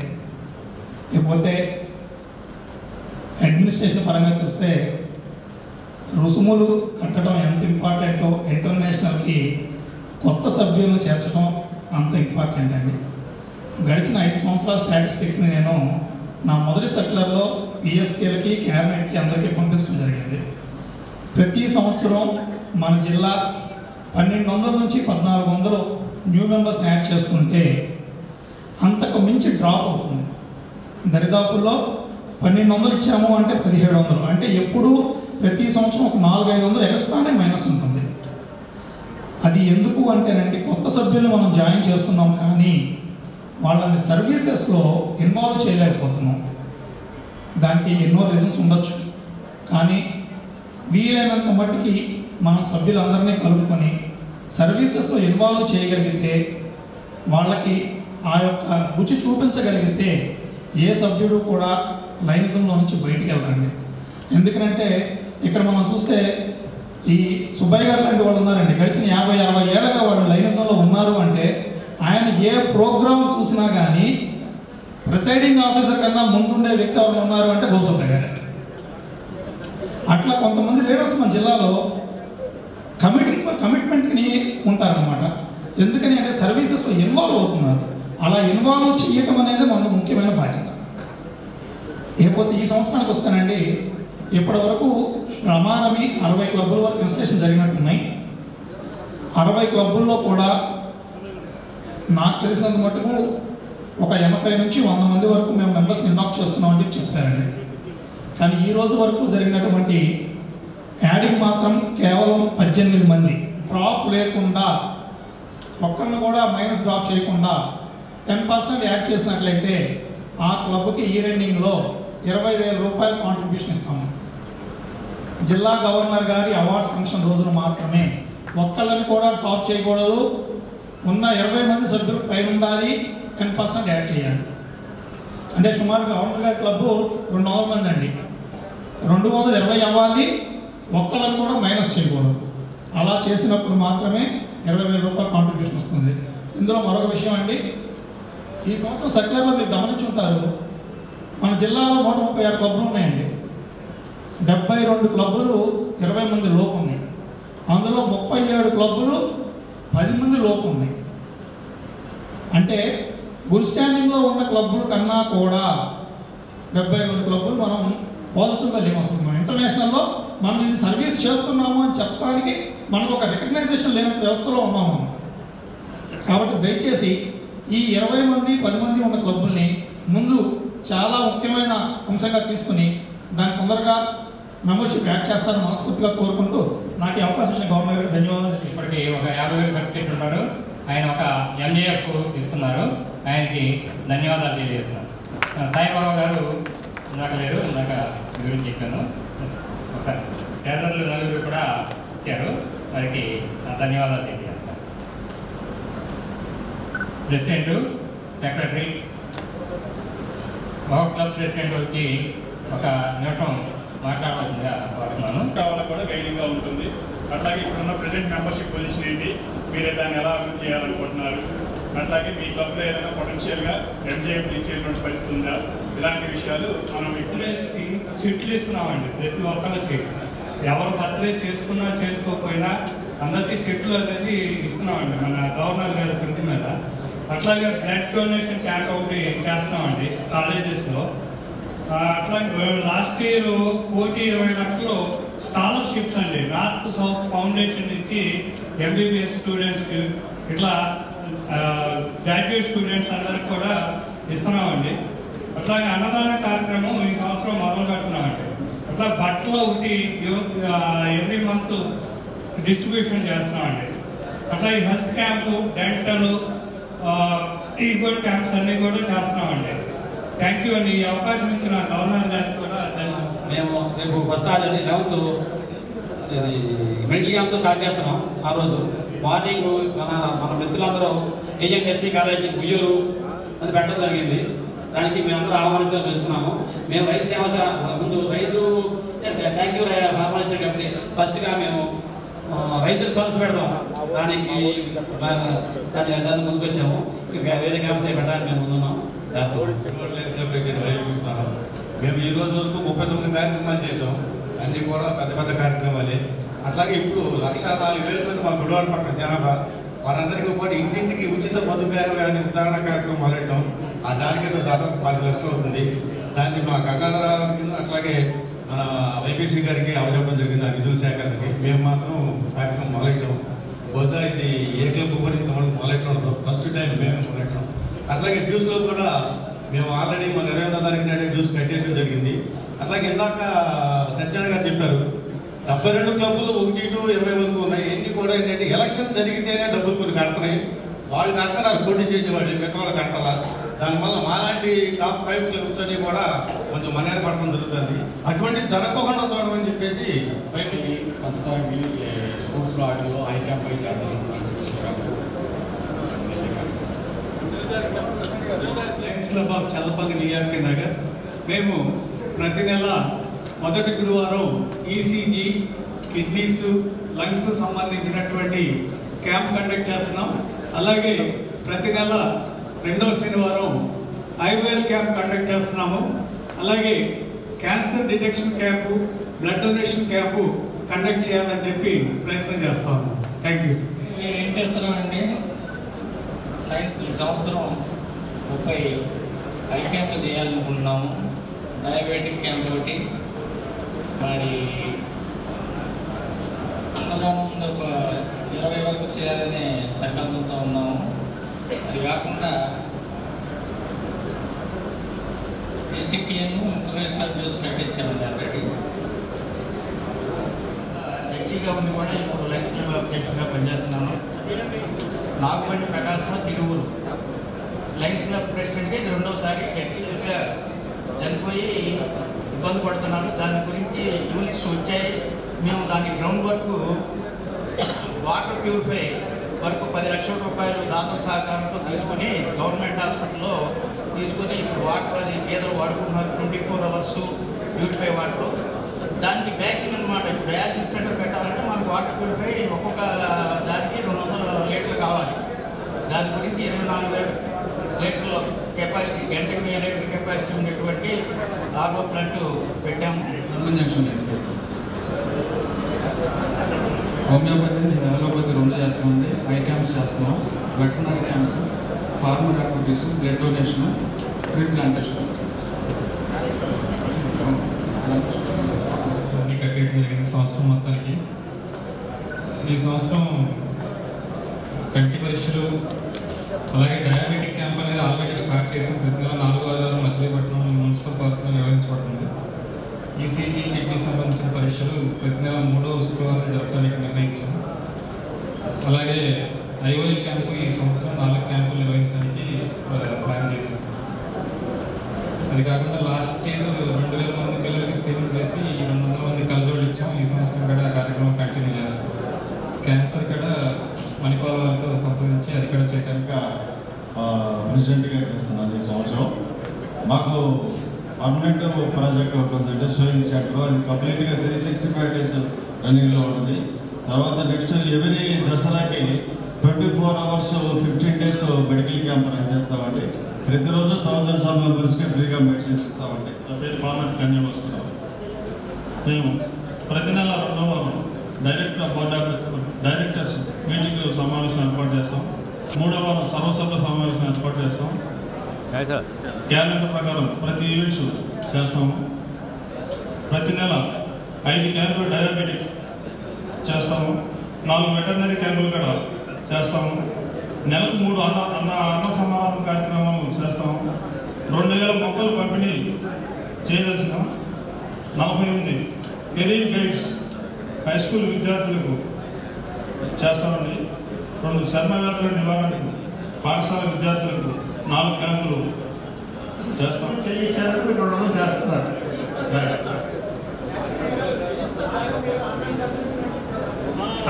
Speaker 6: ఇకపోతే అడ్మినిస్ట్రేషన్ పరంగా చూస్తే రుసుములు కట్టడం ఎంత ఇంపార్టెంటో ఇంటర్నేషనల్కి కొత్త సభ్యులను చేర్చడం అంత ఇంపార్టెంట్ అండి. గడిచిన 5 సంవత్సరాల స్టాటిస్టిక్స్ని నేను నా మొదటి సర్క్యులర్లో పిఎస్కేలకి, క్యాబినెట్కి అందరికీ పంపించడం జరిగింది. ప్రతి సంవత్సరం మన జిల్లా 1200 నుంచి 1400 న్యూ మెంబర్స్ని యాడ్ చేస్తుంటే అంతకు మించి డ్రాప్ అవుతుంది. దరిదాపుల్లో 1200 ఇచ్చాము అంటే 1700, అంటే ఎప్పుడు ప్రతి సంవత్సరం ఒక 400-500 ఎక్స్ట్రానే మైనస్ ఉంటుంది. అది ఎందుకు అంటేనండి, కొత్త సభ్యులు మనం జాయిన్ చేస్తున్నాం కానీ వాళ్ళని సర్వీసెస్లో ఇన్వాల్వ్ చేయలేకపోతున్నాం. దానికి ఎన్నో రీజన్స్ ఉండొచ్చు, కానీ వీలైనంత మట్టుకి మనం సభ్యులందరినీ కలుపుకొని సర్వీసెస్లో ఇన్వాల్వ్ చేయగలిగితే, వాళ్ళకి ఆ యొక్క రుచి చూపించగలిగితే ఏ సభ్యుడు కూడా లైనిజంలో నుంచి బయటికి వెళ్ళండి. ఎందుకంటే ఇక్కడ మనం చూస్తే ఈ సుబ్బయ్య గారు లాంటి వాళ్ళు ఉన్నారండి, గడిచిన 50-60 ఏళ్ళగా వాళ్ళు లైనిజంలో ఉన్నారు అంటే ఆయన ఏ ప్రోగ్రామ్ చూసినా కానీ ప్రిసైడింగ్ ఆఫీసర్ కన్నా ముందుండే వ్యక్తి ఎవరు ఉన్నారు అంటే గోసుబ్బయ్య గారు. అట్లా కొంతమంది లీడర్స్ మన జిల్లాలో కమిట్మెంట్ని ఉంటారనమాట. ఎందుకని అంటే సర్వీసెస్లో ఇన్వాల్వ్ అవుతున్నారు. అలా ఇన్వాల్వ్ చేయటం అనేది మన ముఖ్యమైన బాధ్యత. లేకపోతే ఈ సంవత్సరానికి వస్తానండి, ఇప్పటి వరకు ప్రమాణమి 60 క్లబ్బుల వరకు ఇన్స్టలేషన్ జరిగినట్టున్నాయి. 60 క్లబ్బుల్లో కూడా నాకు తెలిసినంత మటుకు ఒక 80 నుంచి 100 మంది వరకు మేము మెంబర్స్ని ఇన్వాల్వ్ చేస్తున్నామని చెప్పి చెప్తారండి. కానీ ఈ రోజు వరకు జరిగినటువంటి యాడింగ్ మాత్రం కేవలం 18 మంది. డ్రాప్ లేకుండా, ఒక్కరిని కూడా మైనస్ డ్రాప్ చేయకుండా 10% యాడ్ చేసినట్లయితే ఆ క్లబ్కి ఈ రెండింగ్లో 20,000 రూపాయలు కాంట్రిబ్యూషన్ ఇస్తాము. జిల్లా గవర్నర్ గారి అవార్డ్స్ ఫంక్షన్ రోజున మాత్రమే. ఒక్కళ్ళని కూడా డ్రాప్ చేయకూడదు. ఉన్న 20 మంది సభ్యులు పైన ఉండాలి, 10% యాడ్ చేయాలి. అంటే సుమారు గవర్నర్ గారి క్లబ్బు 200 మంది అండి, 220 అవ్వాలి. ఒక్కళ్ళని కూడా మైనస్ చేయకూడదు. అలా చేసినప్పుడు మాత్రమే 20,000 రూపాయలు కాంట్రిబ్యూషన్ వస్తుంది. ఇందులో మరొక విషయం అండి, ఈ సంవత్సరం సర్క్యులర్లో మీరు గమనించుంటారు, మన జిల్లాలో 136 క్లబ్లు ఉన్నాయండి. 72 క్లబ్బులు 20 మంది లోపు ఉన్నాయి. అందులో 37 క్లబ్బులు 10 మంది లోపు ఉన్నాయి. అంటే గుడ్ స్టాండింగ్లో ఉన్న క్లబ్బుల కన్నా కూడా 72 క్లబ్బులు మనం పాజిటివ్గా లేము. అసలు మనం ఇంటర్నేషనల్లో మనం ఇది సర్వీస్ చేస్తున్నాము అని చెప్పడానికి మనకు ఒక రికగ్నైజేషన్ లేని వ్యవస్థలో ఉన్నాము. కాబట్టి దయచేసి ఈ 20 మంది 10 మంది ఉన్న క్లబ్బుల్ని ముందు చాలా ముఖ్యమైన అంశంగా తీసుకుని దాన్ని తొందరగా మెంబర్షిప్ యాడ్ చేస్తారని మనస్ఫూర్తిగా కోరుకుంటూ నాకు ఈ అవకాశం ఇచ్చిన గవర్నర్ గారికి ధన్యవాదాలు.
Speaker 3: ఇప్పటికి ఒక 50,000 ఖర్చు పెట్టున్నారు. ఆయన ఒక MJF ఇస్తున్నారు, ఆయనకి ధన్యవాదాలు తెలియజేస్తున్నారు. సాయిబాబా గారు ఇందాక లేరు, ఇందాక గురించి చెప్పాను. ఒకసారి ట్రేడర్లు నలుగురు కూడా ఇచ్చారు, వారికి ధన్యవాదాలు తెలియజేస్తున్నారు. ప్రెసిడెంట్, సెక్రటరీ, బాబు క్లబ్ ప్రెసిడెంట్ వచ్చి ఒక నిమిషం మాట్లాడవలసిందిగా కోరుతున్నాను.
Speaker 7: వాళ్ళకు కూడా గైడింగ్గా ఉంటుంది. అట్లాగే ఇప్పుడున్న ప్రెసెంట్ మెంబర్షిప్ పొజిషన్ ఏంటి, మీరే దాన్ని ఎలా అభివృద్ధి చేయాలనుకుంటున్నారు, అట్లాగే మీ క్లబ్లో ఏదైనా పొటెన్షియల్గా MJF ఇచ్చేటువంటి పరిస్థితి ఉందా, ఇలాంటి విషయాలు మనం ఇప్పుడే
Speaker 8: చిట్లు ఇస్తున్నామండి. ప్రతి ఒక్కరికి ఎవరు బర్త్డే చేసుకున్నా చేసుకోకపోయినా అందరికీ చెట్లు అనేది ఇస్తున్నామండి మన గవర్నర్ గారి ప్రింట్ మీద. అట్లాగే బ్లడ్ డొనేషన్ క్యాంప్ ఒకటి చేస్తున్నామండి కాలేజెస్లో. అట్లాగే లాస్ట్ ఇయర్ 1,20,00,000 స్కాలర్షిప్స్ అండి నార్త్ సౌత్ ఫౌండేషన్ నుంచి MBBS స్టూడెంట్స్కి, ఇట్లా గ్రాడ్యుయేట్ స్టూడెంట్స్ అందరికి కూడా ఇస్తున్నామండి. అట్లాగే అన్నదాన కార్యక్రమం ఈ సంవత్సరం మొదలు పెడుతున్నామండి. అట్లా బట్టలు ఒకటి ఎవ్రీ మంత్ డిస్ట్రిబ్యూషన్ చేస్తున్నామండి. అట్లాగే హెల్త్ క్యాంపు, డెంటల్, ఈగోల్ క్యాంప్స్ అన్నీ కూడా చేస్తున్నామండి. థ్యాంక్ యూ అండి. ఈ అవకాశం ఇచ్చిన గవర్నర్ గారికి కూడా
Speaker 9: మేము రేపు ఫస్ట్ అనేది 11th మెడికల్ క్యాంప్తో స్టార్ట్ చేస్తున్నాం. ఆ రోజు మార్నింగ్ మన మిత్రులందరూ ఏజెంట్ ఎస్సీ కాలేజీ గుయ్యూరు అది పెట్టడం జరిగింది. దానికి మేమందరూ ఆహ్వానించడం చేస్తున్నాము. మేము రైతు సేవ ముందు రైతు థ్యాంక్ యూ ఆహ్వానించారు కాబట్టి ఫస్ట్గా మేము రైతులు సోర్స్ పెడతాం. దాన్ని ముందుకు వచ్చాము. వేరే క్యాంప్స్ పెట్టడానికి మేము ముందున్నాం చేస్తాం.
Speaker 10: మేము ఈ రోజు వరకు 39 కార్యక్రమాలు చేసాం. అన్నీ కూడా పెద్ద పెద్ద కార్యక్రమాలే. అట్లాగే ఇప్పుడు 1,04,000 మంది మా గుడివాడ పక్కన జనాభా, వారందరికీ పాటు ఇంటింటికి ఉచిత మధుమేహ వ్యాధి నిర్ధారణ కార్యక్రమం మొదలెట్టాం. ఆ దానికి దాదాపు 10 లక్షలు అవుతుంది. దాన్ని మా గంగాధరరావు అట్లాగే మన YPC గారికి అవజెప్పడం జరిగింది. ఆ నిధుల సేకరణకి మేము మాత్రం కార్యక్రమం మొదలెట్టాం. బహుశా ఇది ఏ క్లబ్ కూడా మొదలెట్టడం ఫస్ట్ టైం మేము మొదలెట్టాం. అట్లాగే జ్యూస్లో కూడా మేము ఆల్రెడీ మన 28వ తారీఖు నాడే జ్యూస్ కట్టేయడం జరిగింది. అట్లాగే ఇందాక సత్యనారాయణ గారు చెప్పారు 72 క్లబ్బులు 1 to 20 వరకు ఉన్నాయి. ఎన్ని కూడా ఏంటంటే ఎలక్షన్ జరిగితేనే డబ్బులు కొన్ని కడుతున్నాయి. వాళ్ళు కడతారు, పోటీ చేసేవాళ్ళు మిగతా వాళ్ళు కడతారా. దానివల్ల మాలాంటి టాప్ 5 క్లబ్స్ అన్ని కూడా కొంచెం మనేరు పడడం జరుగుతుంది. అటువంటి జరగకుండా చూడమని చెప్పేసి
Speaker 11: పైకి ప్రస్తుతానికి స్పోర్ట్స్లో ఆటలో హై క్యాంప్ అయి చేద్దాం.
Speaker 8: లయన్స్ క్లబ్ ఆఫ్ చల్లపల్లి నియార్కి నగర్ మేము ప్రతి నెల మొదటి గురువారం ఈసీజీ, కిడ్నీస్, లంగ్స్ సంబంధించినటువంటి క్యాంప్ కండక్ట్ చేస్తున్నాం. అలాగే ప్రతి నెల రెండవ శనివారం ఐవెల్ క్యాంప్ కండక్ట్ చేస్తున్నాము. అలాగే cancer detection camp, blood donation camp conduct చేయాలని చెప్పి ప్రయత్నం చేస్తాము. Thank you sir.
Speaker 12: మేము ఏం చేస్తున్నామంటే లయన్స్ ఈ సంవత్సరం 30 ఐ క్యాంపులు చేయాలనుకుంటున్నాము. డయాబెటిక్ క్యాంప్ ఒకటి, మరి అన్నదానం ఒక 20 వరకు చేయాలనే సంకల్పంతో ఉన్నాము. అది కాకుండా డిస్ట్రిక్ట్ ఇంటర్నేషనల్ న్యూస్ కట్టేసాము ఆల్రెడీ.
Speaker 13: ఎక్సీగా ఉండి కూడా ఇప్పుడు లయన్స్ క్లబ్ అధ్యక్షుడిగా పనిచేస్తున్నాను. నాగపల్లి ప్రకాశం తిరువురు లయన్స్ క్లబ్ ప్రెసిడెంట్గా ఇది రెండోసారి ఎక్సీగా చనిపోయి ఇబ్బంది పడుతున్నాను. దాని గురించి యూనిట్స్ వచ్చాయి. మేము దాని గ్రౌండ్ వర్క్ వాటర్ ప్యూరిఫై వరకు 10 లక్షల రూపాయలు దాత సహకారంతో తీసుకొని గవర్నమెంట్ హాస్పిటల్లో తీసుకొని ఇప్పుడు వాటర్ అది పేదలు వాడుకుంటున్నారు. 24 అవర్స్ ప్యూరిఫై వాటర్. దానికి బ్యాకింగ్ అనమాట. ఇప్పుడు డయాలసిస్ సెంటర్ పెట్టాలంటే మనకు వాటర్ ప్యూరిఫై ఒక్కొక్క దానికి 200 లీటర్లు కావాలి. దాని గురించి 24,000 లీటర్ల కెపాసిటీ, గంటకి 1000 లీటర్ కెపాసిటీ ఉండేటువంటి ఆర్ఓ ప్లాంట్ పెట్టాము.
Speaker 14: హోమియోపతి, అలోపతి 2 చేస్తామండి. ఐ క్యాంప్స్ చేస్తున్నాం, veterinary camps, farmer activities, blood donation, tree plantation
Speaker 6: అన్ని కట్టేయడం జరిగింది సంవత్సరం మొత్తానికి. ఈ సంవత్సరం కంటి పరీక్షలు అలాగే డయాబెటిక్ క్యాంప్ అనేది ఆల్రెడీ స్టార్ట్ చేసాం. ప్రతి నెల 4వ ఆదివారం మచిలీపట్నం మున్సిపల్ పార్కులో నిర్వహించబడుతుంది. ఈసీజీ, కిడ్నీ సంబంధించిన పరీక్షలు ప్రతి నెల 3వ శుక్రవారం జరపడానికి నిర్ణయించాం. అలాగే ఐఓఎల్ క్యాంపు ఈ సంవత్సరం 4 క్యాంపులు నిర్వహించడానికి ప్లాన్ చేశాం. అది కాకుండా లాస్ట్ ఇయర్ 2000 మంది పిల్లలకి స్క్రీనింగ్ చేసి 200 మంది కలజోళ్ళు ఇచ్చాం. ఈ సంవత్సరం కూడా ఆ కార్యక్రమం కంటిన్యూ చేస్తాం. క్యాన్సర్ కూడా మణిపాల్ వారితో సంప్రదించి అది కూడా చేయడానికి
Speaker 15: ప్రెసిడెంట్గా చేస్తున్నాను. ఈ సంవత్సరం మాకు పర్మనెంట్ ప్రాజెక్ట్ ఒకటి ఉందంటే సోయింగ్ సెంటర్. అది కంప్లీట్గా 365 డేస్ రన్నింగ్లో ఉంటుంది. తర్వాత నెక్స్ట్ ఎవరీ దసరాకి 24 hours 15 days medical camp run చేస్తామండి. ప్రతిరోజు 1000 మెంబర్స్కి ఫ్రీగా మెడిసిన్స్ ఇస్తామండి.
Speaker 16: పేరు పార్లమెంట్ కన్యా వస్తున్నాం. మేము ప్రతి నెల 2వ వారం డైరెక్టర్స్ మీటింగ్ సమావేశం ఏర్పాటు చేస్తాం. 3వ వారం సర్వసభ్య సమావేశం ఏర్పాటు చేస్తాం. క్యాలెండర్ ప్రకారం ప్రతి ఈవెంట్స్ చేస్తాము. ప్రతి నెల 5 క్యాంపులు డయాబెటిక్ చేస్తాము. 4 వెటర్నరీ క్యాంపులు కూడా చేస్తాము. నెలకు 3 అన్న సమాధానం కార్యక్రమాలు చేస్తాము. 2000 మొక్కలు పంపిణీ చేయదలిసిన 48 కెరీర్ గైడ్స్ హై స్కూల్ విద్యార్థులకు చేస్తామండి. 2 చర్మ వ్యాధుల నివారణకు పాఠశాల విద్యార్థులకు 4 క్యాంపులు చేస్తాం.
Speaker 2: చేయించారు 200 చేస్తున్నారు.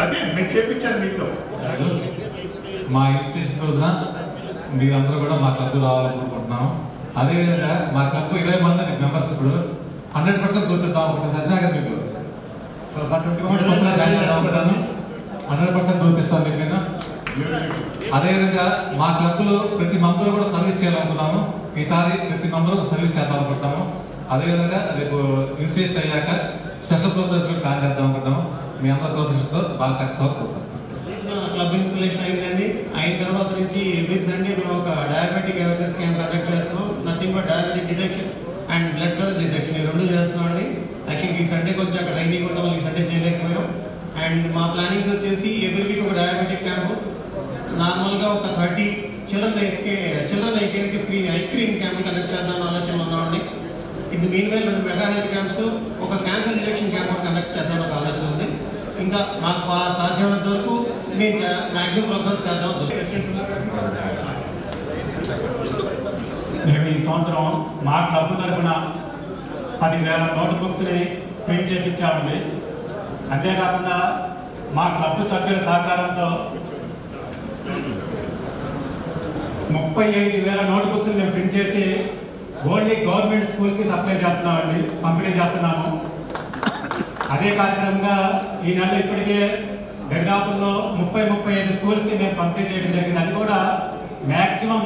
Speaker 2: అదే నేను చేయించాను మీతో.
Speaker 17: మా ఇన్స్టిట్యూషన్ రోజున మీరందరూ కూడా మా క్లబ్ రావాలనుకుంటున్నాము. అదేవిధంగా మా క్లబ్ 20 మంది మెంబర్స్ ఇప్పుడు 100% గుర్తిద్దాం అనుకుంటాం. సజ్జాగా మీకు 100% గుర్తిస్తాం మీకు నేను. అదేవిధంగా మా క్లబ్లో ప్రతి మెంబర్ కూడా సర్వీస్ చేయాలనుకున్నాము. ఈసారి ప్రతి మెంబర్ సర్వీస్ చేద్దాం అనుకుంటాము. అదేవిధంగా రేపు ఇన్స్టిట్యూషన్ అయ్యాక స్పెషల్ ప్రోగ్రామ్స్ కూడా ప్లాన్ చేద్దాం అనుకుంటాము. మీ అందరి కోఆపరేషన్తో బాగా సక్సెస్ అవుతుంది.
Speaker 18: క్లబ్ ఇన్స్టాలేషన్ అయిందండి. అయిన తర్వాత నుంచి ఎవ్రీ సండే మేము ఒక డయాబెటిక్ అవేర్నెస్ క్యాంప్ కండక్ట్ చేస్తున్నాం. Nothing but diabetic detection and blood pressure detection ఈ 2 చేస్తున్నాం అండి. యాక్చువల్లీ ఈ సండే కొంచెం అక్కడ రైనింగ్ ఉండడం వల్ల ఈ సండే చేయలేకపోయాం. అండ్ మా ప్లానింగ్స్ వచ్చేసి ఎవ్రీ వీక్ ఒక డయాబెటిక్ క్యాంపు, నార్మల్గా ఒక 30 చిల్డ్రన్ ఐ కేర్కి ఐ స్క్రీనింగ్ క్యాంప్ కండక్ట్ చేద్దాం ఆలోచన ఉన్నామండి. ఇది mean while 2 mega health camps, ఒక క్యాన్సర్ డిటెక్షన్ క్యాంప్ కండక్ట్ చేద్దాం ఒక ఆలోచన ఉంది. ఇంకా మాకు సాధ్యమైనంత వరకు మేము మ్యాక్సిమం ప్రోగ్రామ్స్ చేద్దాం.
Speaker 19: సంవత్సరం మా క్లబ్ తరఫున 10,000 నోట్ బుక్స్ని ప్రింట్ చేయించామండి. అంతేకాకుండా మా క్లబ్ సభ్యుల సహకారంతో 35,000 నోట్ బుక్స్ మేము ప్రింట్ చేసి ఓన్లీ గవర్నమెంట్ స్కూల్స్కి సప్లై చేస్తున్నామండి, పంపిణీ చేస్తున్నాము. అదే కార్యక్రమంగా ఈ నెల ఇప్పటికే దరిదాపుల్లో 30-35 స్కూల్స్కి మేము పంపిణీ చేయడం జరిగింది. అది కూడా maximum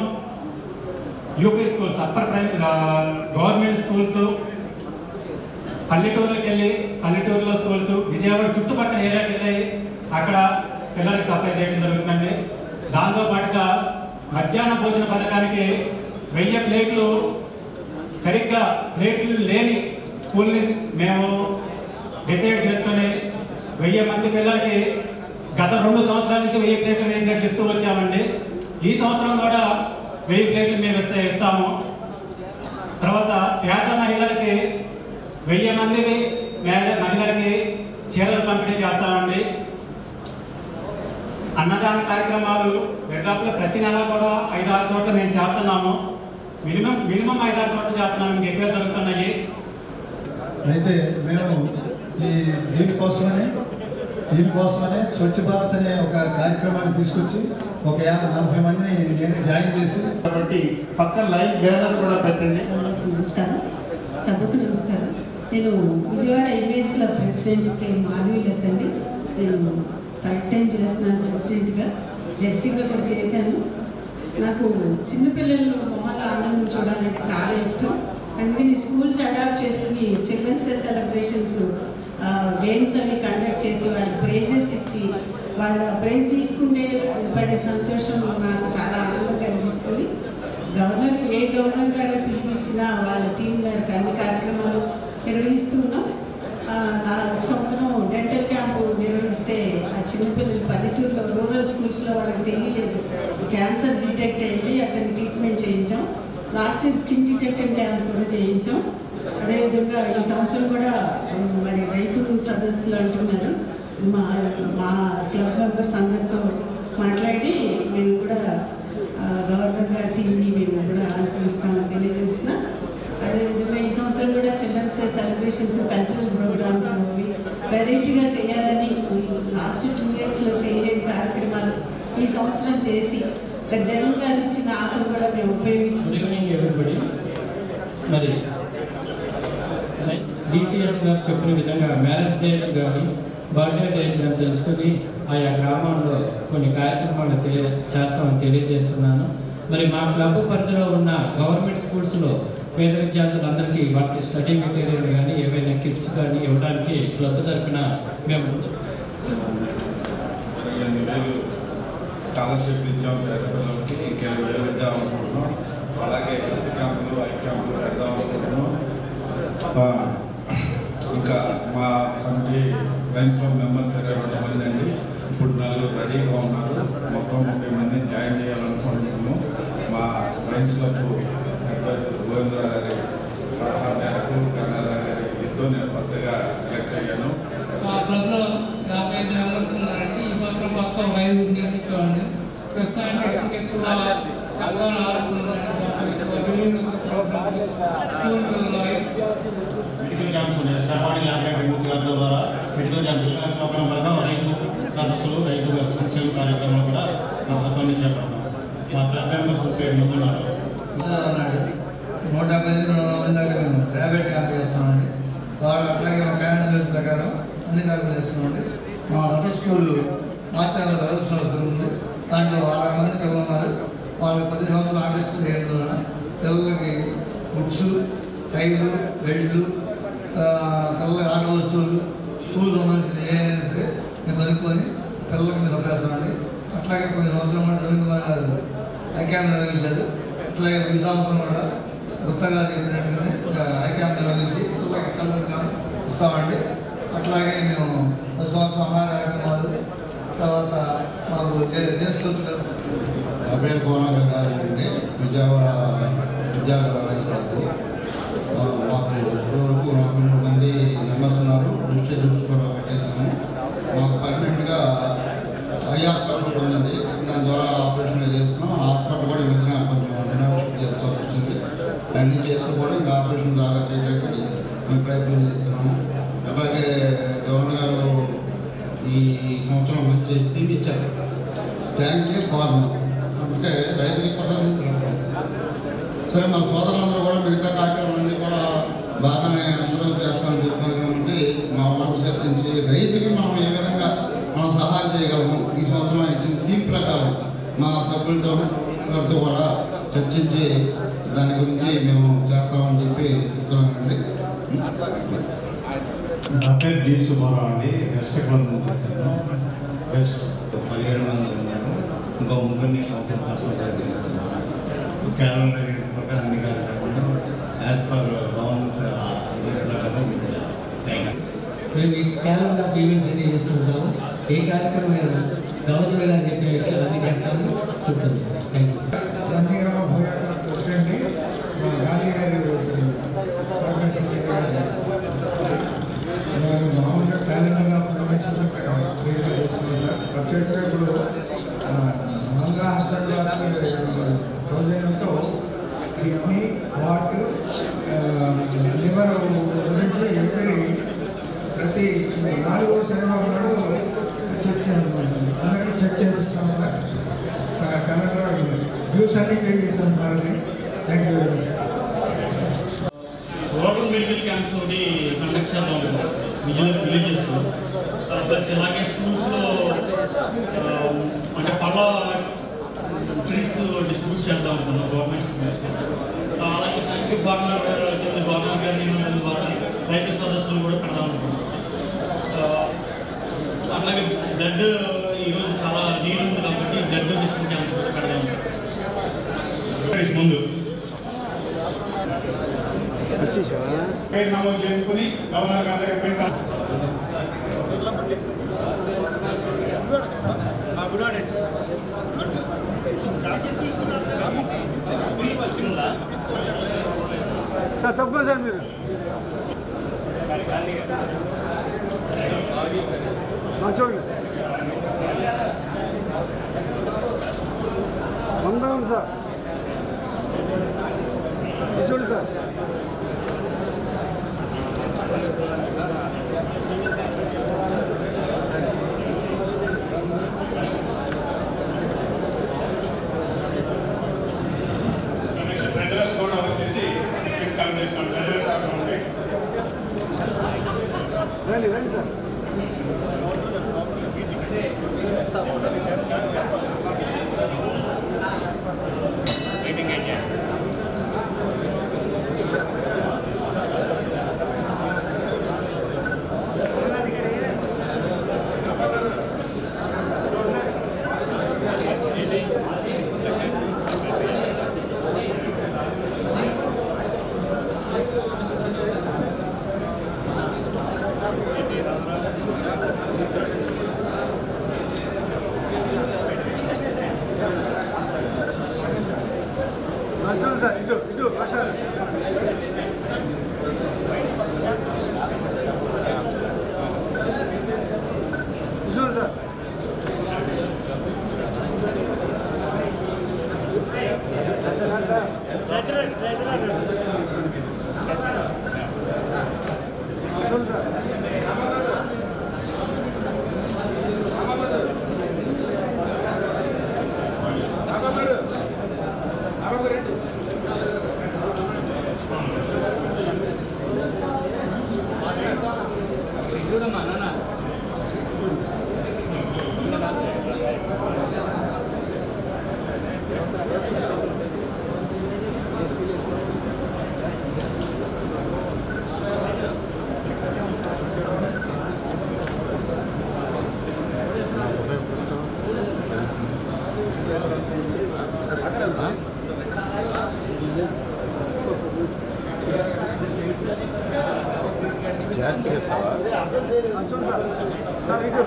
Speaker 19: UP schools, upper government schools, పల్లెటూరులకు వెళ్ళి పల్లెటూరులో స్కూల్స్, విజయవాడ చుట్టుపక్కల ఏరియాకి వెళ్ళి అక్కడ పిల్లలకి సప్లై చేయడం జరుగుతుందండి. దాంతోపాటుగా మధ్యాహ్న భోజన పథకానికి 1000 ప్లేట్లు సరిగ్గా ప్లేట్లు లేని స్కూల్ని మేము డిసైడ్ చేసుకొని 1000 మంది పిల్లలకి గత 2 సంవత్సరాల నుంచి 1000 ప్లేట్లు ఇస్తూ వచ్చామండి. ఈ సంవత్సరం కూడా 1000 ప్లేట్లు మేము ఇస్తాము. తర్వాత పేద మహిళలకి 1000 మంది మహిళలకి చీరలు పంపిణీ చేస్తామండి. అన్నదాన కార్యక్రమాలు దాదాపులో ప్రతి నెల కూడా 5-6 చోట్ల మేము చేస్తున్నాము. మినిమం 5-6 చోట్ల చేస్తున్నాము, ఇంకా ఎక్కువ జరుగుతున్నాయి.
Speaker 20: అయితే మేము దీనికోసమనే స్వచ్ఛ భారత్ అనే ఒక కార్యక్రమాన్ని తీసుకొచ్చి ఒక 50-40 మందిని నేను జాయిన్ చేసి,
Speaker 2: కాబట్టి పక్కన లైన్ బ్యానర్ కూడా పెట్టండి.
Speaker 21: నమస్కారం, సభకు నమస్కారం. నేను విజయవాడ ఇమేజ్ క్లబ్ ప్రెసిడెంట్కి మాధవి లెక్కండి. నేను 3rd టైం చేస్తున్నాను ప్రెసిడెంట్గా, జెర్సీగా కూడా చేశాను. నాకు చిన్నపిల్లలు బొమ్మల ఆనందం చూడాలంటే చాలా ఇష్టం. అందుకని స్కూల్స్ అడాప్ట్ చేసుకుని చిల్డ్రన్స్ డే సెలబ్రేషన్స్ గేమ్స్ అవి కండక్ట్ చేసి వాళ్ళకి ప్రైజెస్ ఇచ్చి వాళ్ళ ప్రైజ్ తీసుకుంటే పడే సంతోషం నాకు చాలా ఆనందం కలిగిస్తుంది. గవర్నర్ గారు పిలిపించినా వాళ్ళ టీం గారికి అన్ని కార్యక్రమాలు నిర్వహిస్తున్నాం. సంవత్సరం డెంటల్ క్యాంపు నిర్వహిస్తే ఆ చిన్నపిల్లలు పల్లెటూరులో రూరల్ స్కూల్స్లో వాళ్ళకి తెలియలేదు, క్యాన్సర్ డిటెక్ట్ అయింది, అతని ట్రీట్మెంట్ చేయించాం. Last year skin detection camp కూడా చేయించాం. అదేవిధంగా ఈ సంవత్సరం కూడా మరి రైతు సదస్సులు అంటున్నారు. మా క్లబ్ మెంబర్స్ అందరితో మాట్లాడి మేము కూడా గవర్నర్ గారి టీంని మేము కూడా అనుసరిస్తామని తెలియజేస్తున్నాం. అదేవిధంగా ఈ సంవత్సరం కూడా children's day celebrations, cultural programmes అవి వెరైటీగా చేయాలని లాస్ట్ 2 yearsలో చేయలేని కార్యక్రమాలు ఈ సంవత్సరం చేసి జగన్ గారు ఇచ్చిన ఆటలు కూడా మేము ఉపయోగించుకుంటాం.
Speaker 22: మరి డిసిఎస్ గారు చెప్పిన విధంగా మ్యారేజ్ డేట్ కానీ బర్త్డే డేట్ కానీ తెలుసుకుని ఆయా గ్రామాల్లో కొన్ని కార్యక్రమాలు చేస్తామని తెలియజేస్తున్నాను. మరి మా క్లబ్ పరిధిలో ఉన్న గవర్నమెంట్ స్కూల్స్లో పేద విద్యార్థులందరికీ వాళ్ళకి స్టడీ మెటీరియల్ కానీ ఏవైనా కిట్స్ కానీ ఇవ్వడానికి క్లబ్ తరఫున మేము
Speaker 15: స్కాలర్షిప్ ఇచ్చాం పేద పిల్లలకి, ఇంకేమి వెళ్ళిద్దాం అనుకుంటున్నాం. అలాగే హెల్త్ క్యాంపులు, ఐ క్యాంపులు పెడదాం అనుకుంటున్నాం. ఇంకా మా కమిటీ లయన్స్ క్లబ్ మెంబర్స్ 22 మంది అండి. ఇప్పుడు 4 రెడీగా ఉన్నారు. మొత్తం 30 మందిని జాయిన్ చేయాలనుకుంటున్నాము. మా లయన్స్ క్లబ్ అడ్వైజర్ గోవింద్ర గారి సలహా మేరకు గంగాధర గారి ఎంతో నేను కొత్తగా ఎలక్ట్ అయ్యాను.
Speaker 23: మా క్లబ్లో 55 మెంబర్స్ ఉన్నారండి. ఈ సంవత్సరం కొత్త 5 నియమించామండి. ప్రస్తుతానికి ఎక్కువ అవగాహన
Speaker 24: మెడికల్ క్యాంప్స్ ఉన్నాయి. సర్వాణి ల్యాబ్ మూర్తి ద్వారా మెడికల్ క్యాంప్స్ ఒక నంబర్గా రైతు సదస్సులు, రైతు సంక్షేమ కార్యక్రమాలు కూడా ప్రభుత్వాన్ని చేపడతాం. మా క్లబ్ మెంబర్స్ 38 ఉన్నారు.
Speaker 20: 150 మంది దాకా మేము ప్రైవేట్ క్యాంప్ చేస్తామండి. అట్లాగే మా క్యాలెండర్ ప్రకారం అన్ని క్యాంపులు చేస్తున్నామండి. మా రథ స్కూల్ మాత్యాల స్కూల్ ఉంది. దాంట్లో 60 మంది పిల్లలు ఉన్నారు. వాళ్ళకి 10 సంవత్సరాలు ఆగస్టు 15 పిల్లలకి బుక్స్, టైర్లు, బెల్ట్లు, పిల్లలకి ఆట వస్తువులు, స్కూల్ సంబంధించిన ఏదైనా సరే మేము కనుక్కొని పిల్లలకి మేము సరిచేస్తామండి. అట్లాగే కొన్ని సంవత్సరం కూడా రవీంద్ర కుమార్ గారు ఐ క్యాంప్ నిర్వహించారు. అట్లాగే ఈ సంవత్సరం కూడా కొత్తగా చెప్పినట్టుగానే ఐ క్యాంప్ నిర్వహించి పిల్లలకి కళ్ళు ఇస్తామండి. అట్లాగే మేము ఒక సంవత్సరం అనాథ కార్యక్రమాలు, తర్వాత మాకు జెంట్స్
Speaker 24: నా పేరు కోనాగర్ గారు అండి. విజయవాడ విద్యార్థులకు మాకు ఇప్పటివరకు 43 మంది మెంబర్స్ ఉన్నారు. ఇన్స్టిట్యూట్స్ కూడా పెట్టేసాము. మాకు పర్మనెంట్గా ఐ హాస్పిటల్ ఉందండి. దాని ద్వారా ఆపరేషన్ చేస్తున్నాం. హాస్పిటల్ కూడా ఈ మధ్యన కొంచెం రెనోవేషన్ చేయాల్సి వచ్చింది. దాన్ని
Speaker 20: సరే మన సోదరులందరూ కూడా మిగతా కార్యక్రమాలన్నీ కూడా బాగానే అందరూ చేస్తామని చెప్తున్నారు కాబట్టి మా వాళ్ళతో చర్చించి రైతుకి మనం ఏ విధంగా మనం సహాయం చేయగలము ఈ సంవత్సరం ఇచ్చిన థీమ్ ప్రకారం మా సభ్యులతో వారితో కూడా చర్చించి దాని గురించి మేము చేస్తామని చెప్పి చెప్తున్నానండి.
Speaker 1: నా పేరు డి సుబ్బారావు అండి. వెస్ట్ క్లబ్ నుంచి వచ్చాను. వెస్ట్ 17 మంది ఉన్నారు. ఇంకో ముగ్గురిని సంవత్సరం తప్పనిసరి చేస్తున్నాను. క్యాలెండర్ ప్రకారం కార్యక్రమంలో యాజ్ పర్ గవర్నమెంట్ ప్రకారం
Speaker 22: మేము ఈ క్యాలెండర్ ఆఫ్ ఈవెంట్స్ అన్ని చేస్తుంటాము. ఏ కార్యక్రమం గవర్నర్ గారు చెప్పే విషయాలు చేస్తాము చూద్దాం. Thank you.
Speaker 3: ప్రెసిడెంట్ గాంధీ గారి మామూలుగా క్యాలెండర్ ఆఫ్ కన్వెన్షన్ చేస్తున్నాం సార్. ప్రత్యేకంగా ఇప్పుడు మంగా హాస్పిటల్ రోజైనంతో కిడ్నీ హార్ట్ లివర్ గురించి ఎవరి ప్రతి 4వ శనివారం నాడు చెక్ అందరికీ చెక్ చేస్తున్నాం సార్. క్యాలెండర్ డ్యూస్ అన్ని పే చేస్తాం sir. Thank you very much.
Speaker 16: Local medical camps ఒకటి కండక్ట్ చేద్దాం విలేజెస్లో. ప్లస్ ఇలాగే స్కూల్స్లో అంటే పళ్ళ ట్రీస్ డిస్ట్రిబ్యూట్ చేద్దాం అనుకున్నాం గవర్నమెంట్ స్కూల్స్లో. అలాగే థ్యాంక్ యూ ఫార్మర్ కింద గవర్నర్ గారి ద్వారా రైతు సదస్సులు కూడా పెడదాం అనుకున్నాం. అలాగే బ్లడ్ ఈరోజు చాలా నీడ్ ఉంది కాబట్టి బ్లడ్ డొనేషన్ క్యాంప్స్ కూడా పెడదాం ముందు
Speaker 7: పేరు నమోదు చేసుకుని గవర్నర్ గారి దగ్గర
Speaker 3: సార్ తప్పకుండా సార్ మీరు చూడండి మంగళం సార్ చూడండి సార్.
Speaker 7: ట్రెజరర్స్ కూడా వచ్చేసి ఫిక్స్ కమిషన్ ట్రెజరర్స్ అకౌంట్
Speaker 3: రండి రండి సార్. చూడండి సార్ ఇటు ఇటు ఆశా చూడండి సార్. చూడండి సార్.
Speaker 12: చూడమ్మా నాన్న
Speaker 3: జాస్తి చేస్తావా? చూడండి సార్. సార్ ఇటు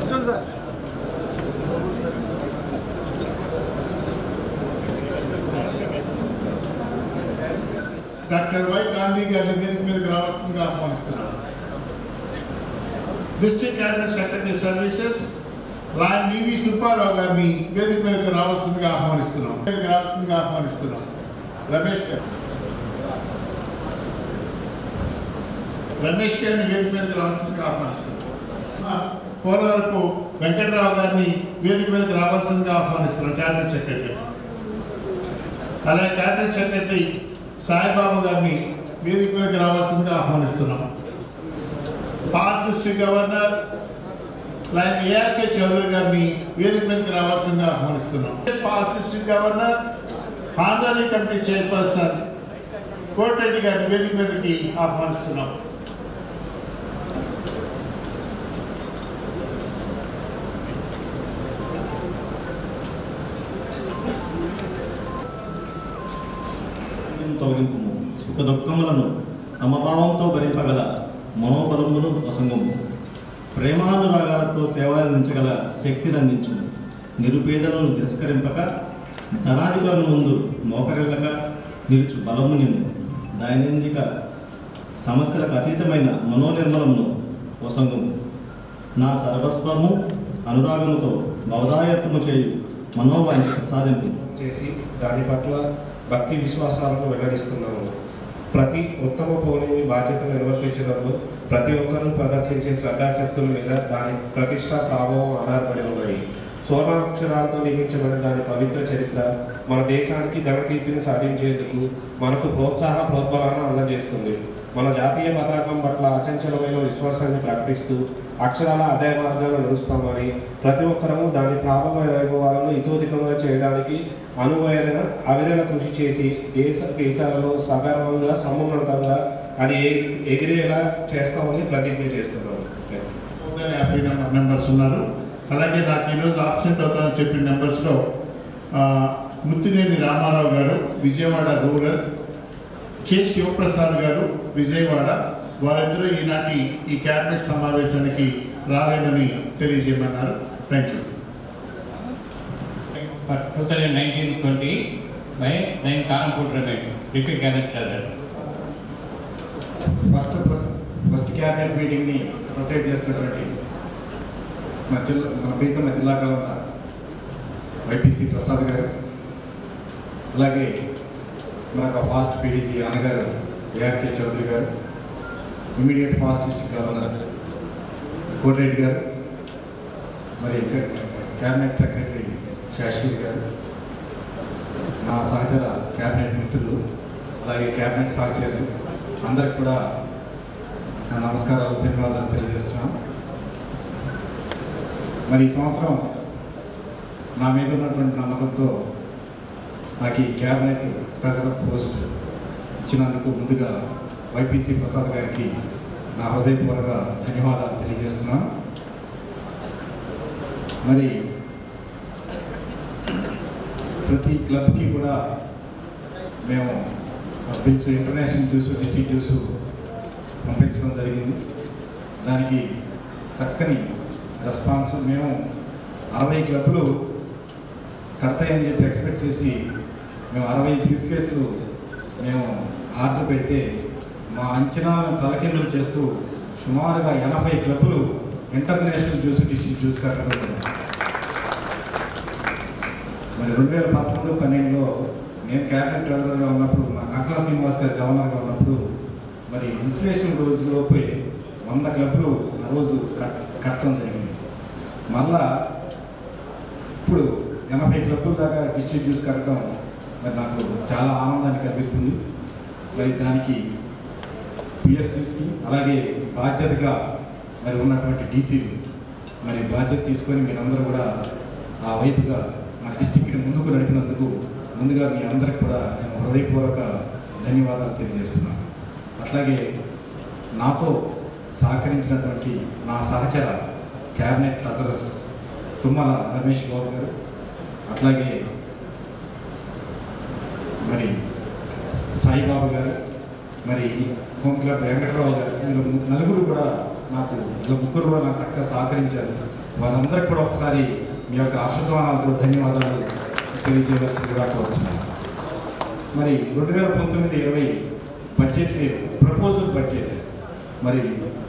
Speaker 3: చూడండి సార్.
Speaker 2: డాక్టర్ వై గాంధీ గారిని వేదిక మీదకి రావాల్సిందిగా ఆహ్వానిస్తున్నాను. District cabinet secretary services lion VV Subbarao గారిని వేదిక మీదకి రావాల్సిందిగా ఆహ్వానిస్తున్నాం. రమేష్ గారిని వేదిక మీదకి రావాల్సిందిగా ఆహ్వానిస్తున్నాం. పోలవరపు వెంకటరావు గారిని వేదిక మీదకి రావాల్సిందిగా ఆహ్వానిస్తున్నాం క్యాబినెట్ సెక్రటరీ. అలాగే క్యాబినెట్ సెక్రటరీ సాయిబాబు గారిని వేదిక మీదకి రావాల్సిందిగా ఆహ్వానిస్తున్నాం. Past district governor lion ARK Chowdary గారిని వేదిక మీదకి రావాల్సిందిగా ఆహ్వానిస్తున్నాం. Past district governor honorary committee chairperson Kotireddy గారిని వేదిక మీదకి ఆహ్వానిస్తున్నాం.
Speaker 4: తొలగింపు సుఖ దుఃఖములను సమభావంతో భరింపగల మనోబలమును వసంగము ప్రేమానురాగాలతో సేవలందించగల శక్తిని అందించు నిరుపేదలను తిరస్కరింపక ధనాధికారుల ముందు మోకరిల్లక నిలుచు బలము నిన్ను దైనందిక సమస్యలకు అతీతమైన మనోనిర్మలమును వసంగము నా సర్వస్వము అనురాగముతో బౌదాయత్వము చేయు మనోవాంఛ ప్రసాదింపు
Speaker 5: చేసి దాని పట్ల భక్తి విశ్వాసాలను వెల్లడిస్తున్నాము. ప్రతి ఉత్తమ పౌరుని బాధ్యతను నిర్వర్తించడంలో ప్రతి ఒక్కరూ ప్రదర్శించే శ్రద్ధాశక్తుల మీద దాని ప్రతిష్ట ప్రభావం ఆధారపడి ఉన్నాయి. స్వర్ణాక్షరాలతో నిర్మించబడిన దాని పవిత్ర చరిత్ర మన దేశానికి ఘనకీర్తిని సాధించేందుకు మనకు ప్రోత్బలాన్ని అందజేస్తుంది. మన జాతీయ పతాకం పట్ల అచంచలమైన విశ్వాసాన్ని ప్రకటిస్తూ అక్షరాల అదే మార్గాన్ని నడుస్తామని ప్రతి ఒక్కరూ దాని ప్రారంభ వైభవాలను ఇతోధికంగా చేయడానికి అనువైన అవిరల కృషి చేసి దేశాలలో సగర్వంగా సమున్నతంగా అది ఎగిరేలా చేస్తామని ప్రతిజ్ఞ చేస్తున్నాం.
Speaker 2: 50 మెంబర్స్ ఉన్నారు. అలాగే నాకు ఈరోజు ఆబ్సెంట్ అవుతామని చెప్పిన మెంబర్స్లో ముత్తినేని రామారావు గారు విజయవాడ రూరల్, కె శివప్రసాద్ గారు విజయవాడ, వారిద్దరూ ఈనాటి ఈ క్యాబినెట్ సమావేశానికి రాలేమని తెలియజేయమన్నారు. Thank you.
Speaker 9: 2019-20 by Ryan Karampoor Remit, Repeat Cabinet President.
Speaker 10: First cabinet మీటింగ్ని ప్రొసైడ్ చేస్తున్నటువంటి మన ప్రీతమ జిల్లా గవర్నర్ వైపీసీ ప్రసాద్ గారు, అలాగే మనకు ఫాస్ట్ పీడీజీ అన్నగారు ఏఆర్కే చౌదరి గారు, immediate fast district governor Koti Reddy గారు, మరి క్యాబినెట్ సెక్రటరీ శాశ్వత్ గారు, నా సహచర క్యాబినెట్ మిత్రులు, అలాగే క్యాబినెట్ సహచరులు అందరికి కూడా నా నమస్కారాలు, ధన్యవాదాలు తెలియజేస్తున్నాం. మరి ఈ సంవత్సరం నా మీద ఉన్నటువంటి నమ్మకంతో నాకు ఈ క్యాబినెట్ ట్రెజరర్ పోస్ట్ ఇచ్చినందుకు ముందుగా వైపీసీ ప్రసాద్ గారికి నా హృదయపూర్వక ధన్యవాదాలు తెలియజేస్తున్నాను. మరి ప్రతి క్లబ్కి కూడా మేము bills international dues, district dues పంపించడం జరిగింది. దానికి చక్కని రెస్పాన్స్. మేము 60 క్లబ్లు కడతాయని చెప్పి ఎక్స్పెక్ట్ చేసి మేము 60 బ్రీఫ్ కేసులు మేము ఆర్డర్ పెడితే మా అంచనాలను తలకిందులు చేస్తూ సుమారుగా 80 క్లబ్లు ఇంటర్నేషనల్ డ్యూస్, డిస్ట్రిక్ట్ డ్యూస్ కట్టడం. మరి 2011-12లో నేను క్యాబినెట్ ట్రెజరర్గా ఉన్నప్పుడు, మా కంకలా శ్రీనివాస్ గారు గవర్నర్గా ఉన్నప్పుడు మరి ఇన్స్టలేషన్ రోజులోపే 100 క్లబ్లు ఆ రోజు కట్టడం జరిగింది. మళ్ళా ఇప్పుడు 80 క్లబ్ల దాకా డిస్ట్రిక్ట్ డ్యూస్ కట్టడం మరి నాకు చాలా ఆనందాన్ని కలిగిస్తుంది. మరి దానికి పిఎస్టీస్కి అలాగే బాధ్యతగా మరి ఉన్నటువంటి డీసీలు మరి బాధ్యత తీసుకొని మీరందరూ కూడా ఆ వైపుగా మా డిస్టిక్ని ముందుకు నడిపినందుకు ముందుగా మీ అందరికి కూడా నేను హృదయపూర్వక ధన్యవాదాలు తెలియజేస్తున్నాను. అట్లాగే నాతో సహకరించినటువంటి నా సహచర క్యాబినెట్ ట్రెజరర్స్ తుమ్మల రమేష్ బాబు గారు, అట్లాగే మరి సాయిబాబు గారు, మరి కొంకల వెంకటరావు గారు, వీళ్ళు నలుగురు కూడా నాకు, ఇలా ముగ్గురు కూడా నాకు చక్కగా సహకరించారు. వారందరికీ కూడా ఒకసారి మీ యొక్క ఆశీర్వాదాలతో ధన్యవాదాలు తెలియజేయవలసిందిగా కోరుతున్నాను. మరి 2019-20 బడ్జెట్ ప్రపోజల్ బడ్జెట్. మరి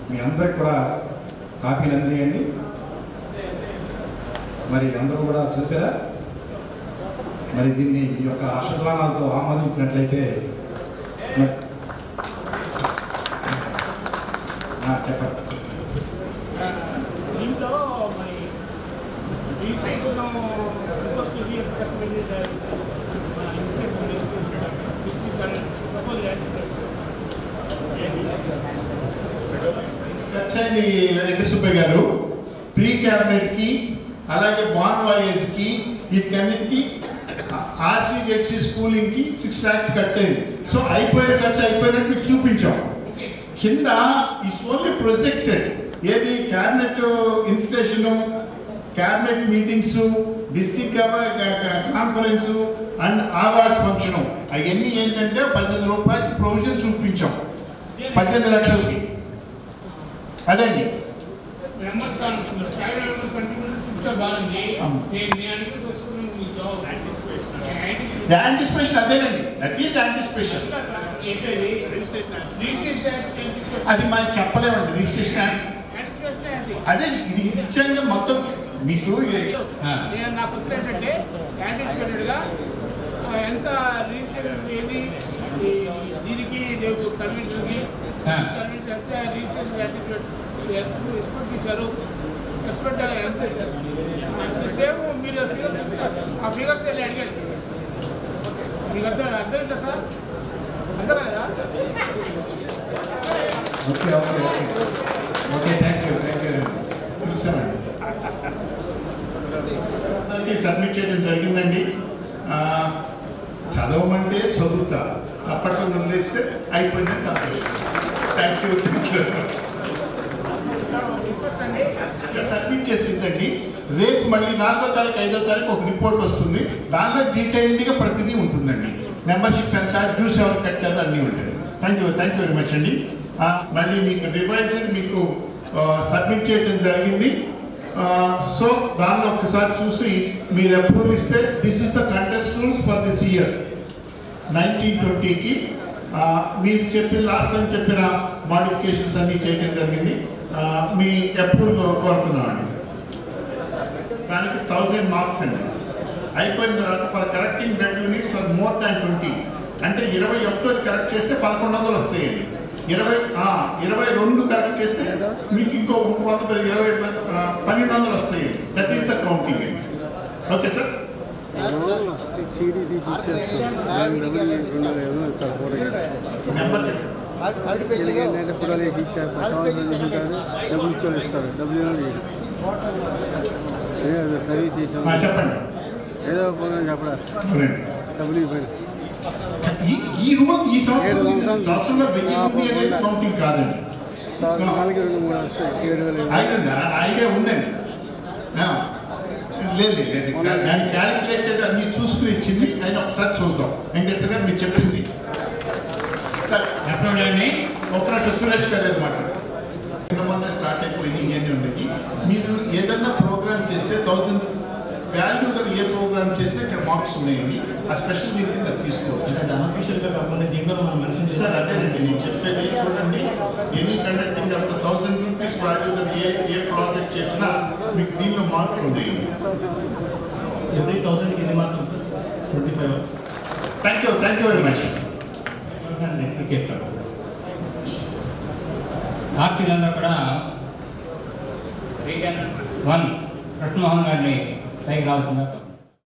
Speaker 10: మీ అందరికి కూడా కాపీలు అందియండి. మరి అందరూ కూడా చూసారా? మరి దీన్ని ఈ యొక్క హర్షధ్వానాలతో ఆమోదించినట్లయితే చెప్పండి.
Speaker 3: దీంట్లో మరి ఈ సైకిల్లో
Speaker 2: వెంకట సుబ్బయ్య గారు ప్రీ క్యాబినెట్కి అలాగే బాన్ వాయిస్కి వీటన్నిటికీ RCHC స్కూలింగ్కి 6 lakhs కట్టేది. సో అయిపోయిన ఖర్చు అయిపోయినట్టు మీకు చూపించాం. కింద ఈస్ ఓన్లీ ప్రొజెక్టెడ్. ఏది cabinet installation, cabinet meetings, district conference and awards function అవన్నీ ఏంటంటే 18 రూపాయలకి ప్రొవిజన్ చూపించాం 18 లక్షలకి. అదండి యాంటిసిపేషన్. అదేనండి, దట్ ఈస్ యాంటిసిపేషన్. అది మనం చెప్పలేమండి. రిజిస్ట్రేషన్ అదే ఇది నిశ్చయంగా మొత్తం మీకు
Speaker 3: నాకు వచ్చేటంటే యాంటిసిపేటెడ్గా ఎంత రిజిస్ట్రేషన్ ఏది దీనికి రేపు కన్వెన్షన్కి ఎంత రిజిస్ట్రేషన్ ఎక్స్పెక్ట్ చేశారు, ఎక్స్పెక్ట్ ఎంత సేమ్ మీరు ఆ ఫిగర్ తెలియ అడిగారు. మీకు అర్థమైందా సార్? అర్థం కదా?
Speaker 10: Okay okay okay okay thank you
Speaker 2: submit చేయడం జరిగిందండి. చదవమంటే చదువుతా, అప్పట్లో వదిలేస్తే అయిపోయింది. సంతోషం. Thank you. సబ్మిట్ చేసిందండి. రేపు మళ్ళీ 4వ తారీఖు 5వ తారీఖు ఒక రిపోర్ట్ వస్తుంది. దానిలో డీటెయిల్డ్గా ప్రతిదీ ఉంటుందండి. మెంబర్షిప్ ఎంత, డ్యూస్ ఎవరు కట్టారు అన్నీ ఉంటాయి. థ్యాంక్ యూ వెరీ మచ్ అండి. మళ్ళీ మీకు రివైజ్డ్ మీకు సబ్మిట్ చేయడం జరిగింది. సో దానిలో ఒకసారి చూసి మీరు అప్రూవ్ ఇస్తే this is the contest rules for this year 1920కి. మీరు చెప్పిన లాస్ట్ టైం చెప్పిన మోడిఫికేషన్స్ అన్నీ చేయడం జరిగింది. మీ అప్రూవ్ కోరుతున్నామండి. దానికి 1000 మార్క్స్ అండి. అయిపోయిన తర్వాత for correcting dead units for more than 20 అంటే 21 కరెక్ట్ చేస్తే 1100 వస్తాయండి. 22 కరెక్ట్ చేస్తే మీకు ఇంకో 1200 వస్తాయి. దట్ ఈస్ ద కౌంటింగ్ అండి. Okay sir? నెంబర్ చెప్పండి. ఈ సంవత్సరంలో వెయ్యింది అనేది కౌంటింగ్ కాదండి. ఐడియా ఉందండి. లేదు దాన్ని క్యాలిక్యులేటెడ్ అన్ని చూసుకుని ఇచ్చింది. అయినా ఒకసారి చూద్దాం. వెంకటేశ్వర గారు మీరు చెప్పింది ఒక సురేష్ గారు అనమాట. మొన్న స్టార్ట్ అయిపోయింది. ఇవన్నీ ఉన్నాయి. మీరు ఏదన్నా ప్రోగ్రామ్ చేస్తే 1000 వాల్యూగా ఏ ప్రోగ్రామ్ చేస్తే ఇక్కడ మార్క్స్ ఉన్నాయండి. ఆ స్పెషల్ దీనికి తీసుకోవచ్చు సార్. అదేనండి నేను చెప్పేది. చూడండి, ఎనీ కండక్టింగ్ అప్ 1000 రూపీస్ వాల్యూగా ఏ ప్రాజెక్ట్ చేసినా మీకు దీనిలో మార్కులు ఉన్నాయండి.
Speaker 24: ఎవ్రీ 1000కి ఎన్ని మార్కులు sir? 25.
Speaker 2: Thank you very much.
Speaker 9: ఆర్టీలందరూ కూడా 1 కృష్ణమోహన్ గారిని పైకి రావుతున్నారు.